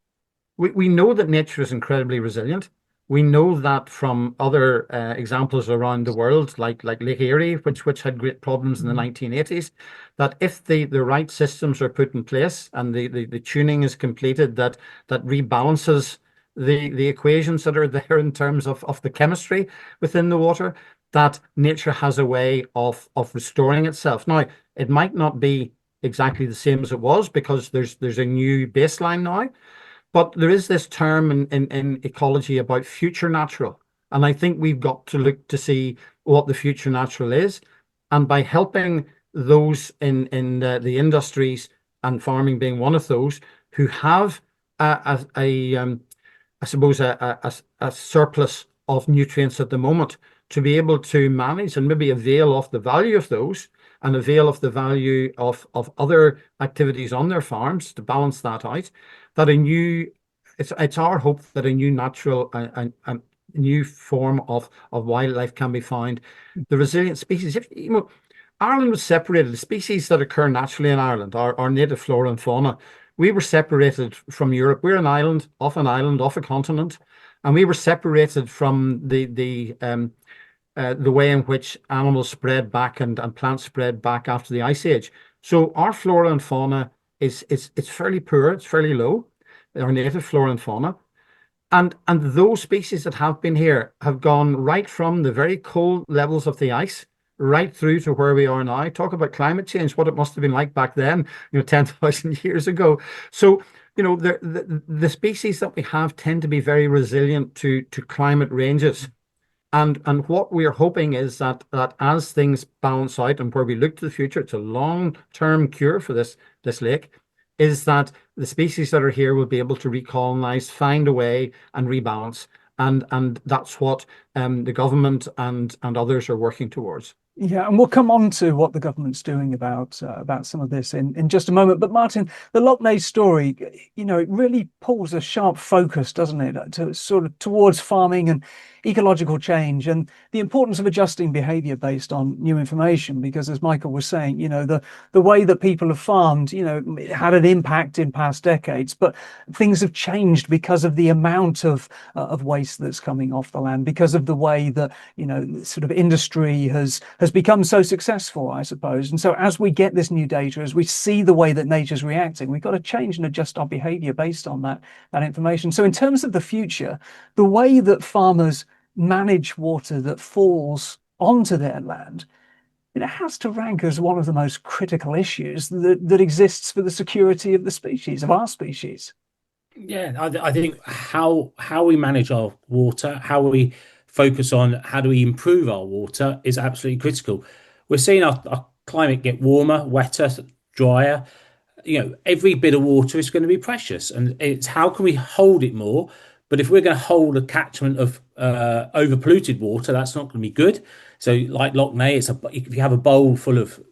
We know that nature is incredibly resilient. We know that from other examples around the world, like Lake Erie, which had great problems in the 1980s, that if the right systems are put in place and the tuning is completed, that rebalances the equations that are there in terms of the chemistry within the water, that nature has a way of restoring itself. Now, it might not be exactly the same as it was, because there's a new baseline now. But there is this term in ecology about future natural. And I think we've got to look to see what the future natural is. And by helping those in the industries, and farming being one of those, who have I suppose a surplus of nutrients at the moment, to be able to manage and maybe avail of the value of those and avail of the value of other activities on their farms to balance that out, that it's our hope that a new natural, a new form of wildlife can be found. The resilient species, if Ireland was separated, the species that occur naturally in Ireland, our native flora and fauna, we were separated from Europe. We're an island, off a continent, and we were separated from the way in which animals spread back and plants spread back after the Ice Age. So our flora and fauna it's fairly poor, it's fairly low, our native flora and fauna. And those species that have been here have gone right from the very cold levels of the ice right through to where we are now. Talk about climate change, what it must have been like back then, 10,000 years ago. So, the species that we have tend to be very resilient to climate ranges. And what we are hoping is that as things balance out and where we look to the future, it's a long-term cure for this lake, is that the species that are here will be able to recolonize, find a way, and rebalance. And that's what the government and others are working towards. Yeah, and we'll come on to what the government's doing about some of this in just a moment. But Martin, the Lough Neagh story, it really pulls a sharp focus, doesn't it, to sort of towards farming and ecological change and the importance of adjusting behaviour based on new information. Because as Michael was saying, the way that people have farmed, it had an impact in past decades, but things have changed because of the amount of waste that's coming off the land, because of the way that sort of industry has become so successful, I suppose. And so as we get this new data, as we see the way that nature's reacting, we've got to change and adjust our behaviour based on that information. So in terms of the future, the way that farmers manage water that falls onto their land, it has to rank as one of the most critical issues that exists for the security of the species, of our species. Yeah, I think how we manage our water, how we focus on how do we improve our water is absolutely critical. We're seeing our climate get warmer, wetter, drier. Every bit of water is going to be precious, and it's how can we hold it more. But if we're going to hold a catchment of over polluted water, that's not going to be good. So like Lough Neagh, if you have a bowl full of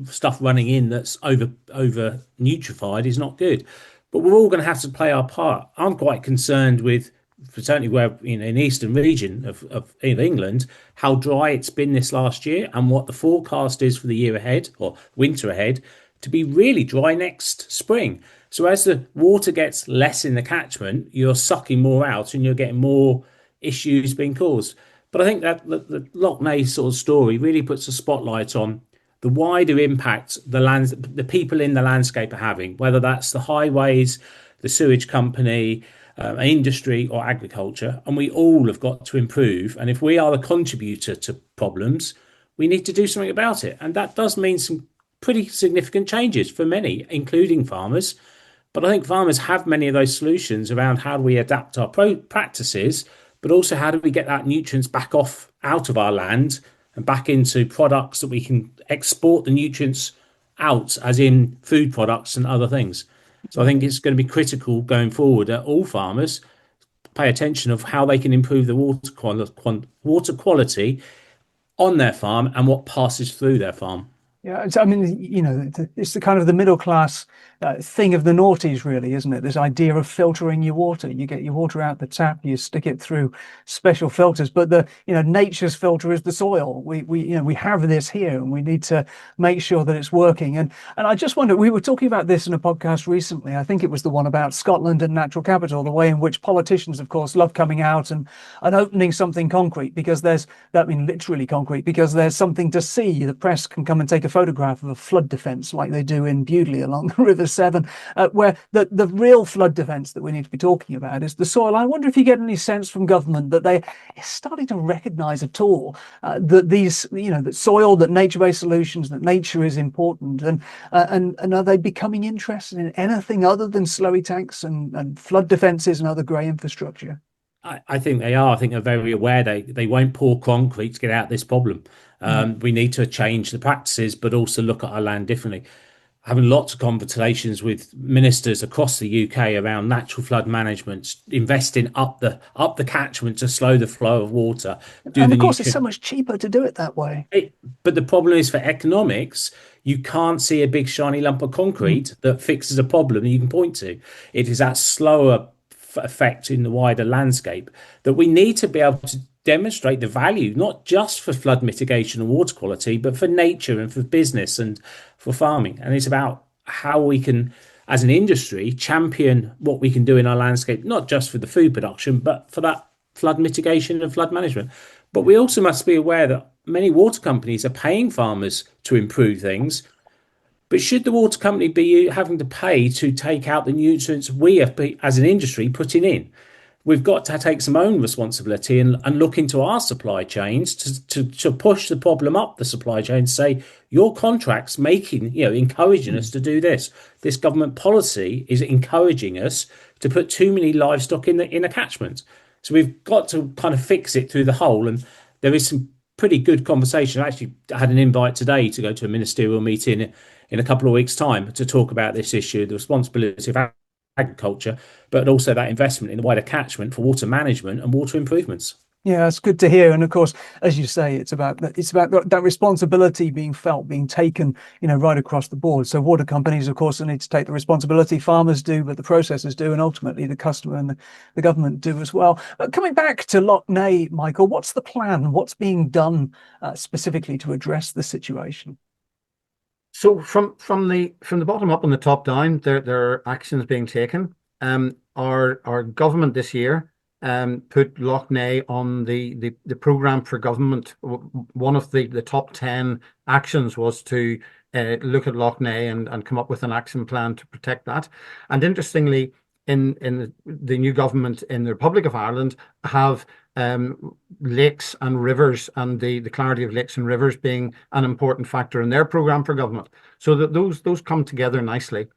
stuff running in that's over nutrified, is not good. But we're all going to have to play our part. I'm quite concerned with, certainly where in the eastern region of England, how dry it's been this last year and what the forecast is for the year ahead or winter ahead to be really dry next spring. So as the water gets less in the catchment, you're sucking more out and you're getting more issues being caused. But I think that the Lough Neagh sort of story really puts a spotlight on the wider impact the people in the landscape are having, whether that's the highways, the sewage company, industry or agriculture. And we all have got to improve. And if we are the contributor to problems, we need to do something about it. And that does mean some pretty significant changes for many, including farmers. But I think farmers have many of those solutions around how do we adapt our practices, but also how do we get that nutrients back out of our land and back into products that we can export the nutrients out, as in food products and other things. So I think it's going to be critical going forward that all farmers pay attention of how they can improve the water quality on their farm and what passes through their farm. Yeah, I mean, it's the kind of the middle class thing of the noughties, really, isn't it? This idea of filtering your water. You get your water out the tap, you stick it through special filters, but nature's filter is the soil. We have this here, and we need to make sure that it's working. And I just wonder, we were talking about this in a podcast recently. I think it was the one about Scotland and natural capital, the way in which politicians, of course, love coming out and opening something concrete because literally concrete, because there's something to see. The press can come and take a photograph of a flood defence like they do in Bewdley along the River Severn, where the real flood defence that we need to be talking about is the soil. I wonder if you get any sense from government that they are starting to recognise at all that these, that soil, that nature-based solutions, that nature is important, and are they becoming interested in anything other than slurry tanks and flood defences and other grey infrastructure? I think they are. I think they're very aware they won't pour concrete to get out this problem. We need to change the practices, but also look at our land differently. Having lots of conversations with ministers across the UK around natural flood management, investing up the catchment to slow the flow of water. And of course, it's so much cheaper to do it that way. But the problem is, for economics, you can't see a big shiny lump of concrete that fixes a problem that you can point to. It is that slower effect in the wider landscape that we need to be able to demonstrate the value, not just for flood mitigation and water quality, but for nature and for business and for farming. And it's about how we can, as an industry, champion what we can do in our landscape, not just for the food production, but for that flood mitigation and flood management. But we also must be aware that many water companies are paying farmers to improve things. But should the water company be having to pay to take out the nutrients we have, as an industry, putting in? We've got to take some own responsibility and look into our supply chains to push the problem up the supply chain, say your contracts encouraging us to do this. This government policy is encouraging us to put too many livestock in a catchment. So we've got to kind of fix it through the whole. And there is some pretty good conversation. I actually had an invite today to go to a ministerial meeting in a couple of weeks' time to talk about this issue, the responsibility of agriculture, but also that investment in the wider catchment for water management and water improvements. Yeah, it's good to hear. And of course, as you say, it's about that responsibility being felt, being taken, right across the board. So water companies, of course, need to take the responsibility. Farmers do, but the processors do, and ultimately the customer and the government do as well. But coming back to Lough Neagh, Michael, what's the plan? What's being done specifically to address the situation? So from the bottom up and the top down, there are actions being taken. Our government this year put Lough Neagh on the programme for government. One of the top 10 actions was to look at Lough Neagh and come up with an action plan to protect that. And interestingly, in the new government in the Republic of Ireland have lakes and rivers, and the clarity of lakes and rivers being an important factor in their programme for government. So that those come together nicely.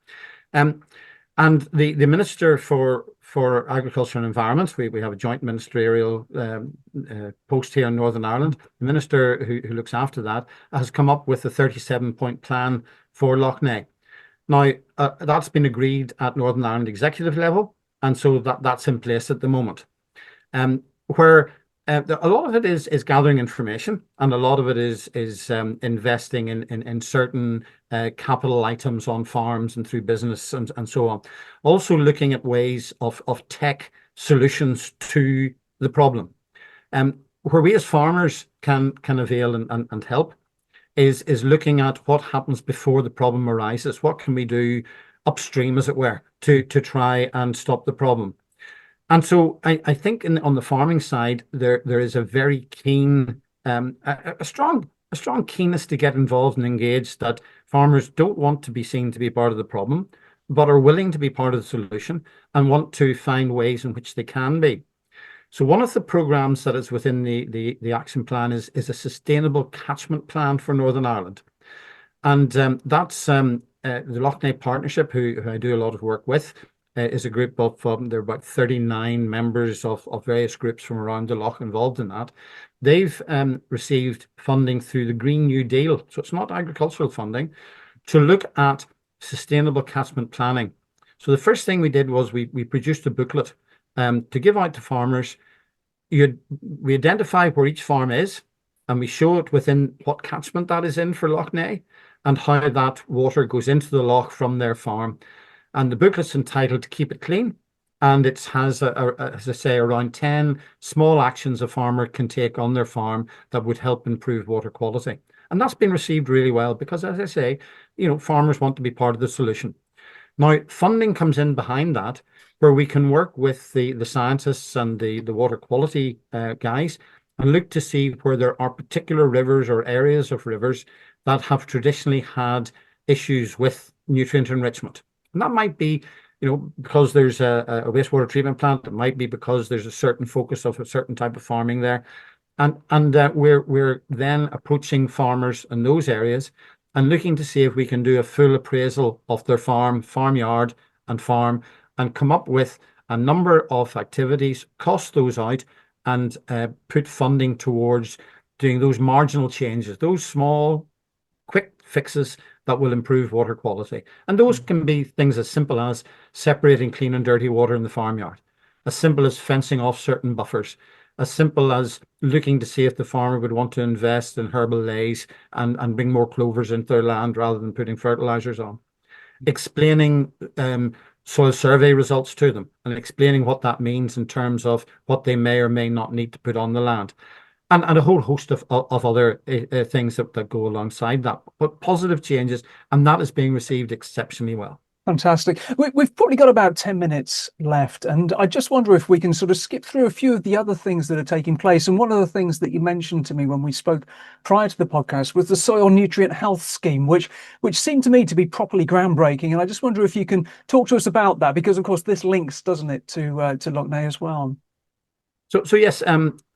And the Minister for Agriculture and Environment, we have a joint ministerial post here in Northern Ireland. The minister who looks after that has come up with a 37-point plan for Lough Neagh. Now, that's been agreed at Northern Ireland executive level, and so that's in place at the moment. Where a lot of it is gathering information, and a lot of it is investing in certain capital items on farms and through business and so on. Also looking at ways of tech solutions to the problem. Where we as farmers can avail and help is looking at what happens before the problem arises. What can we do upstream, as it were, to try and stop the problem? And so I think on the farming side, there is a very keen, a strong keenness to get involved and engaged, that farmers don't want to be seen to be part of the problem, but are willing to be part of the solution and want to find ways in which they can be. So one of the programs that is within the action plan is a sustainable catchment plan for Northern Ireland. And that's the Lough Neagh Partnership, who I do a lot of work with, is a group of, there are about 39 members of various groups from around the Lough involved in that. They've received funding through the Green New Deal, so it's not agricultural funding, to look at sustainable catchment planning. So the first thing we did was we produced a booklet to give out to farmers. We identify where each farm is, and we show it within what catchment that is in for Lough Neagh, and how that water goes into the lough from their farm. And the booklet's entitled Keep It Clean, and it has, as I say, around 10 small actions a farmer can take on their farm that would help improve water quality. And that's been received really well because, as I say, farmers want to be part of the solution. Now, funding comes in behind that, where we can work with the scientists and the water quality guys and look to see where there are particular rivers or areas of rivers that have traditionally had issues with nutrient enrichment. And that might be, because there's a wastewater treatment plant. It might be because there's a certain focus of a certain type of farming there. And we're then approaching farmers in those areas and looking to see if we can do a full appraisal of their farmyard and farm, and come up with a number of activities, cost those out, and put funding towards doing those marginal changes, those small, quick fixes that will improve water quality. And those can be things as simple as separating clean and dirty water in the farmyard, as simple as fencing off certain buffers, as simple as looking to see if the farmer would want to invest in herbal lays and bring more clovers into their land rather than putting fertilizers on. Explaining soil survey results to them and explaining what that means in terms of what they may or may not need to put on the land. And a whole host of other things that go alongside that, but positive changes, and that is being received exceptionally well. Fantastic. We've probably got about 10 minutes left, and I just wonder if we can sort of skip through a few of the other things that are taking place. And one of the things that you mentioned to me when we spoke prior to the podcast was the Soil Nutrient Health Scheme, which seemed to me to be properly groundbreaking. And I just wonder if you can talk to us about that, because of course this links, doesn't it, to Lough Neagh as well. So yes,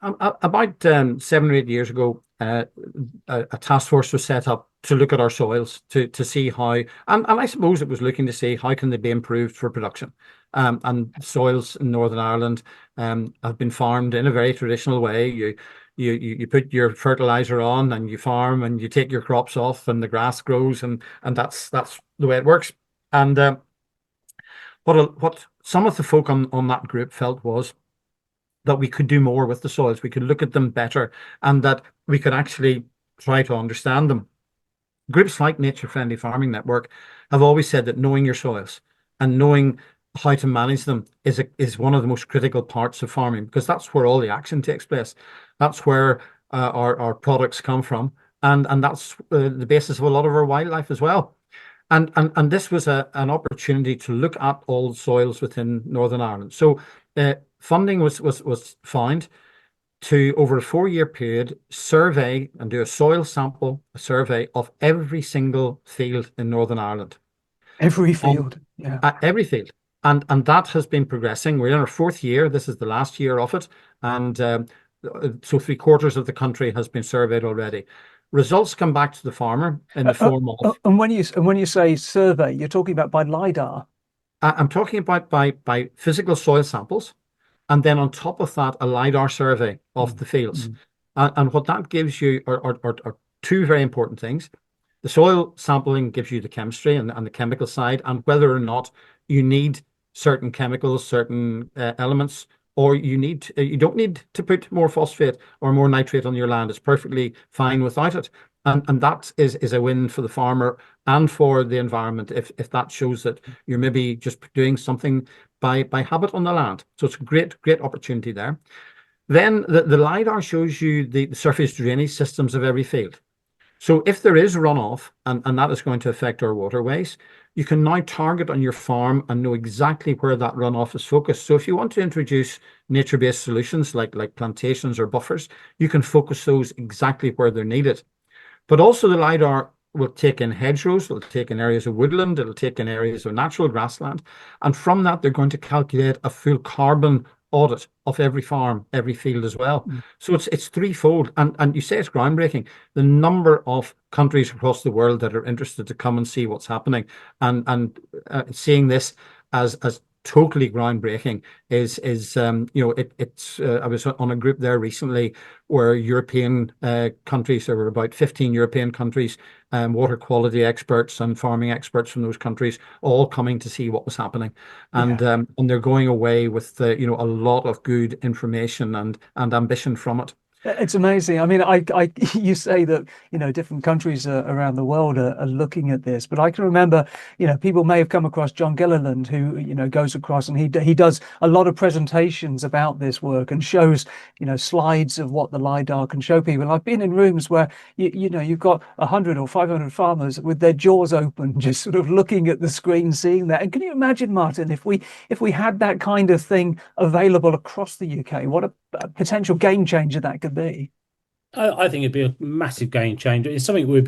about 7 or 8 years ago, a task force was set up to look at our soils to see how, and I suppose it was looking to see how can they be improved for production. And soils in Northern Ireland have been farmed in a very traditional way. You put your fertilizer on and you farm and you take your crops off and the grass grows, and that's the way it works. And what some of the folk on that group felt was that we could do more with the soils. We could look at them better, and that we could actually try to understand them. Groups like Nature Friendly Farming Network have always said that knowing your soils and knowing how to manage them is one of the most critical parts of farming, because that's where all the action takes place. That's where our products come from, and that's the basis of a lot of our wildlife as well. And this was an opportunity to look at all soils within Northern Ireland. So funding was found to, over a 4-year period, survey and do a soil sample survey of every single field in Northern Ireland. Every field, yeah. Every field. And that has been progressing. We're in our 4th year. This is the last year of it. And so 3/4 of the country has been surveyed already. Results come back to the farmer in the form of... And when you say survey, you're talking about by LiDAR? I'm talking about by physical soil samples. And then on top of that, a LiDAR survey of the fields. And what that gives you are 2 very important things. The soil sampling gives you the chemistry and the chemical side, and whether or not you need certain chemicals, certain elements, or you don't need to put more phosphate or more nitrate on your land. It's perfectly fine without it. And that is a win for the farmer and for the environment if that shows that you're maybe just doing something by habit on the land. So it's a great opportunity there. Then the LiDAR shows you the surface drainage systems of every field. So if there is runoff, and that is going to affect our waterways, you can now target on your farm and know exactly where that runoff is focused. So if you want to introduce nature-based solutions like plantations or buffers, you can focus those exactly where they're needed. But also the LiDAR will take in hedgerows, it'll take in areas of woodland, it'll take in areas of natural grassland. And from that, they're going to calculate a full carbon audit of every farm, every field as well. So it's threefold. And you say it's groundbreaking. The number of countries across the world that are interested to come and see what's happening and seeing this as totally groundbreaking is I was on a group there recently where European countries, there were about 15 European countries, water quality experts and farming experts from those countries all coming to see what was happening, and they're going away with a lot of good information and ambition from it. It's amazing. I mean, you say that, different countries around the world are looking at this, but I can remember, people may have come across John Gilliland, who, goes across and he does a lot of presentations about this work and shows, slides of what the LiDAR can show people. I've been in rooms where, you've got 100 or 500 farmers with their jaws open, just sort of looking at the screen, seeing that. And can you imagine, Martin, if we had that kind of thing available across the UK, what a potential game changer that could be? I think it'd be a massive game changer. It's something I've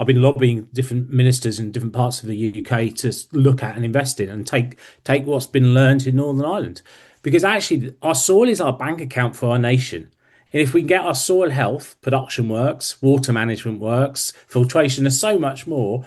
been lobbying different ministers in different parts of the UK to look at and invest in, and take what's been learned in Northern Ireland, because actually our soil is our bank account for our nation. And if we can get our soil health, production works, water management works, filtration, there's so much more.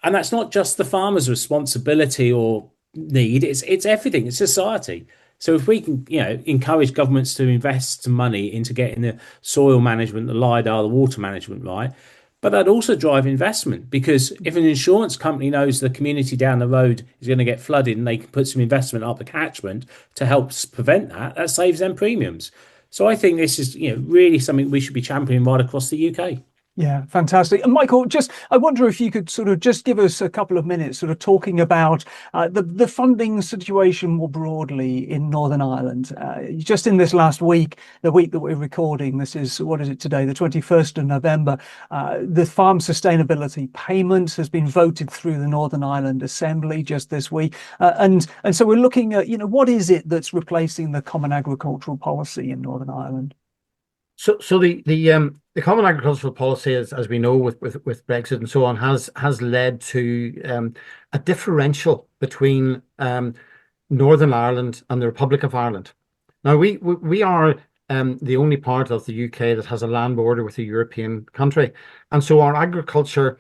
And that's not just the farmer's responsibility or need, it's everything, it's society. So if we can, encourage governments to invest some money into getting the soil management, the LiDAR, the water management right, but that'd also drive investment, because if an insurance company knows the community down the road is going to get flooded and they can put some investment up the catchment to help prevent that saves them premiums. So I think this is, really something we should be championing right across the UK. Yeah, fantastic. And Michael, I wonder if you could sort of just give us a couple of minutes sort of talking about the funding situation more broadly in Northern Ireland. Just in this last week, the week that we're recording, this is, what is it today, the 21st of November, the Farm Sustainability Payment has been voted through the Northern Ireland Assembly just this week. And so we're looking at, what is it that's replacing the Common Agricultural Policy in Northern Ireland? So the Common Agricultural Policy, as we know, with Brexit and so on, has led to a differential between Northern Ireland and the Republic of Ireland. Now we are the only part of the UK that has a land border with a European country, and so our agriculture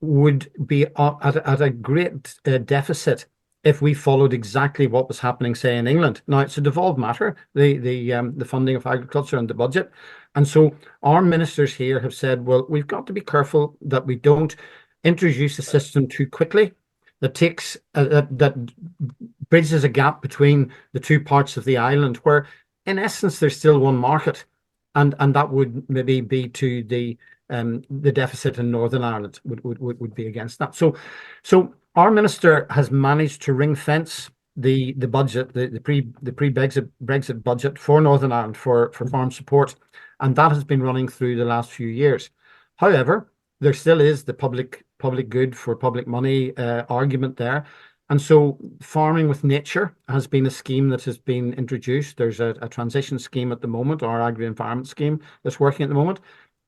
would be at a great deficit if we followed exactly what was happening, say, in England. Now, it's a devolved matter, the funding of agriculture and the budget. And so our ministers here have said, well, we've got to be careful that we don't introduce a system too quickly that takes that bridges a gap between the two parts of the island, where in essence there's still one market, and that would maybe be to the deficit in Northern Ireland would be against that. So our minister has managed to ring fence the budget, the pre-Brexit budget for Northern Ireland for farm support, and that has been running through the last few years. However, there still is the public good for public money argument there. And so farming with nature has been a scheme that has been introduced. There's a transition scheme at the moment, our agri-environment scheme that's working at the moment.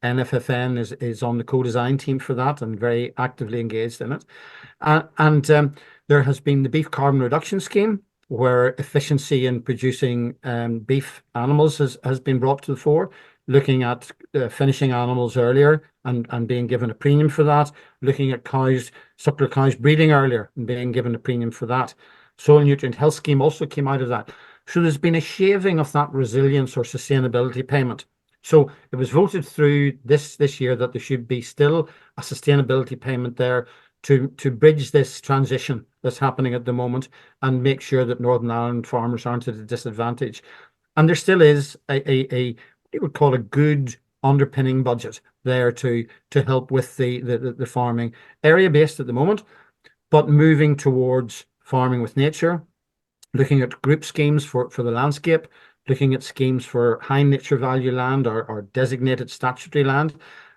NFFN is on the co-design team for that and very actively engaged in it. There has been the beef carbon reduction scheme, where efficiency in producing beef animals has been brought to the fore, looking at finishing animals earlier and being given a premium for that, looking at suckler cows breeding earlier and being given a premium for that. Soil nutrient health scheme also came out of that. So there's been a shaving of that resilience or sustainability payment. So it was voted through this year that there should be still a sustainability payment there to bridge this transition that's happening at the moment and make sure that Northern Ireland farmers aren't at a disadvantage. And there still is a what you would call a good underpinning budget there to help with the farming, area based at the moment, but moving towards farming with nature, looking at group schemes for the landscape, looking at schemes for high nature value land or designated statutory land,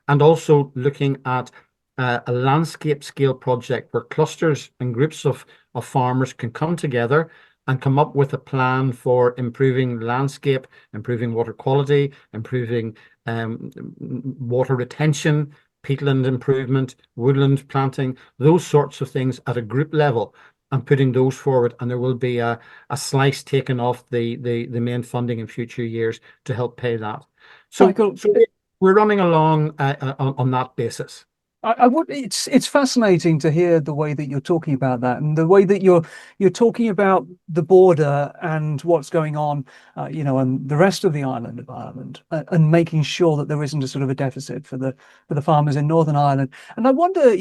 and also looking at a landscape scale project where clusters and groups of farmers can come together and come up with a plan for improving landscape, improving water quality, improving water retention, peatland improvement, woodland planting, those sorts of things at a group level, and putting those forward. And there will be a slice taken off the main funding in future years to help pay that. So, Michael, so we're running along on that basis. It's fascinating to hear the way that you're talking about that, and the way that you're talking about the border and what's going on, and the rest of the island of Ireland, and making sure that there isn't a sort of a deficit for the farmers in Northern Ireland. And I wonder,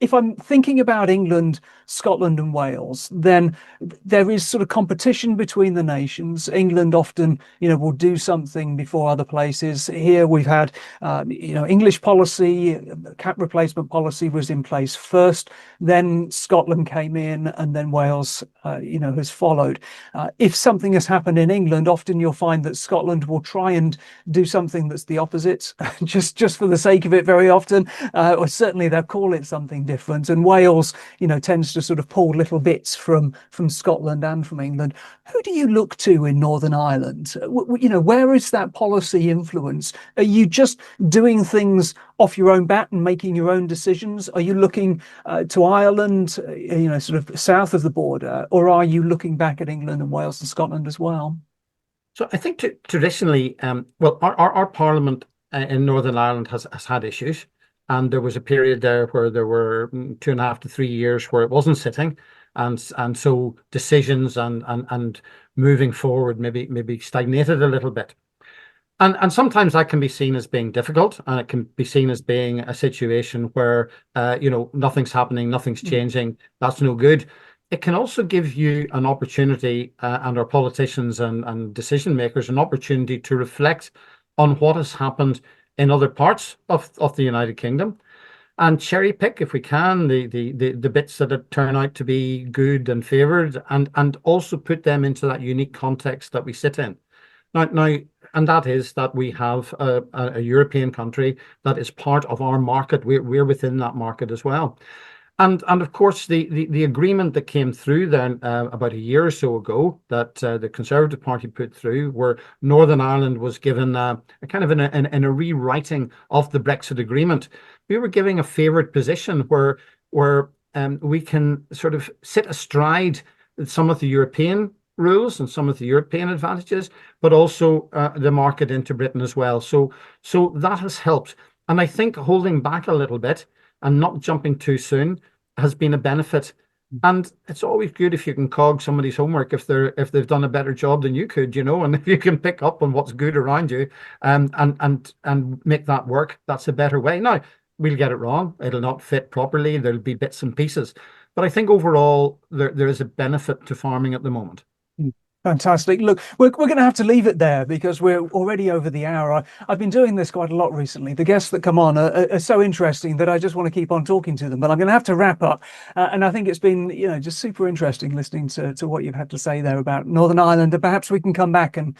if I'm thinking about England, Scotland and Wales, then there is sort of competition between the nations. England often, will do something before other places. Here we've had, English policy, cap replacement policy was in place first, then Scotland came in, and then Wales, has followed. If something has happened in England, often you'll find that Scotland will try and do something that's the opposite, just for the sake of it very often, or certainly they'll call it something different. And Wales, tends to sort of pull little bits from Scotland and from England. Who do you look to in Northern Ireland? Where is that policy influence? Are you just doing things off your own bat and making your own decisions? Are you looking to Ireland, sort of south of the border, or are you looking back at England and Wales and Scotland as well? So I think traditionally, our Parliament in Northern Ireland has had issues. And there was a period there where there were 2.5 to 3 years where it wasn't sitting, and so decisions and moving forward maybe stagnated a little bit. And sometimes that can be seen as being difficult, and it can be seen as being a situation where nothing's happening, nothing's changing. That's no good. It can also give you an opportunity, and our politicians and decision makers an opportunity to reflect on what has happened in other parts of the United Kingdom, and cherry pick, if we can, the bits that turn out to be good and favoured, and also put them into that unique context that we sit in. Now, and that is that we have a European country that is part of our market. We're within that market as well. And of course, the agreement that came through then about a year or so ago that the Conservative Party put through, where Northern Ireland was given a kind of in a rewriting of the Brexit agreement, we were giving a favoured position where we can sort of sit astride some of the European rules and some of the European advantages, but also the market into Britain as well. So that has helped. And I think holding back a little bit and not jumping too soon has been a benefit And it's always good if you can cog somebody's homework if they've done a better job than you could, and if you can pick up on what's good around you, and make that work, that's a better way. Now, we'll get it wrong. It'll not fit properly. There'll be bits and pieces. But I think overall there is a benefit to farming at the moment. Fantastic. Look, we're going to have to leave it there because we're already over the hour. I've been doing this quite a lot recently. The guests that come on are so interesting that I just want to keep on talking to them. But I'm going to have to wrap up. And I think it's been, just super interesting listening to what you've had to say there about Northern Ireland. And perhaps we can come back and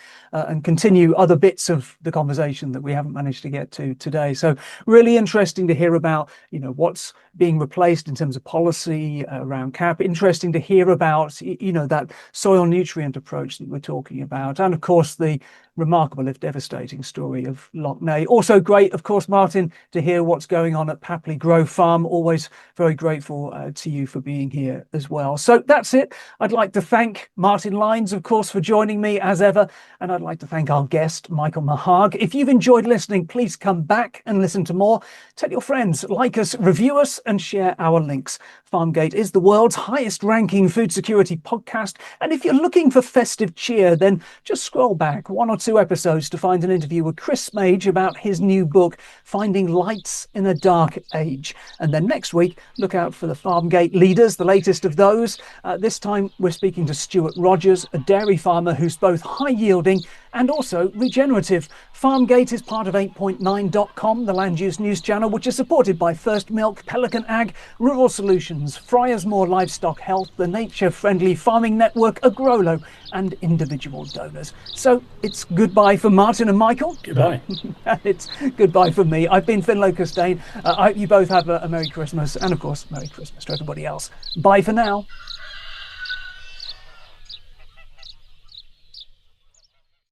continue other bits of the conversation that we haven't managed to get to today. So really interesting to hear about, what's being replaced in terms of policy around CAP. Interesting to hear about, that soil nutrient approach that we're talking about, and of course the remarkable, if devastating, story of Lough Neagh. Also great, of course, Martin, to hear what's going on at Papley Grove Farm. Always very grateful to you for being here as well. So that's it. I'd like to thank Martin Lines, of course, for joining me as ever, and I'd like to thank our guest, Michael Meharg. If you've enjoyed listening, please come back and listen to more. Tell your friends, like us, review us, and share our links. Farmgate is the world's highest ranking food security podcast, and if you're looking for festive cheer, then just scroll back 1 or 2 episodes to find an interview with Chris Mage about his new book, Finding Lights in a Dark Age. And then next week, look out for the Farmgate leaders, the latest of those. This time, we're speaking to Stuart Rogers, a dairy farmer who's both high-yielding and also regenerative. Farmgate is part of 8.9.com, the land use news channel, which is supported by First Milk, Pelican Ag, Rural Solutions, Friars Moor Livestock Health, the Nature Friendly Farming Network, Agrolo, and individual donors. So it's goodbye from Martin and Michael. Goodbye. And it's goodbye from me. I've been ffinlo Costain. I hope you both have a Merry Christmas, and of course, Merry Christmas to everybody else. Bye for now.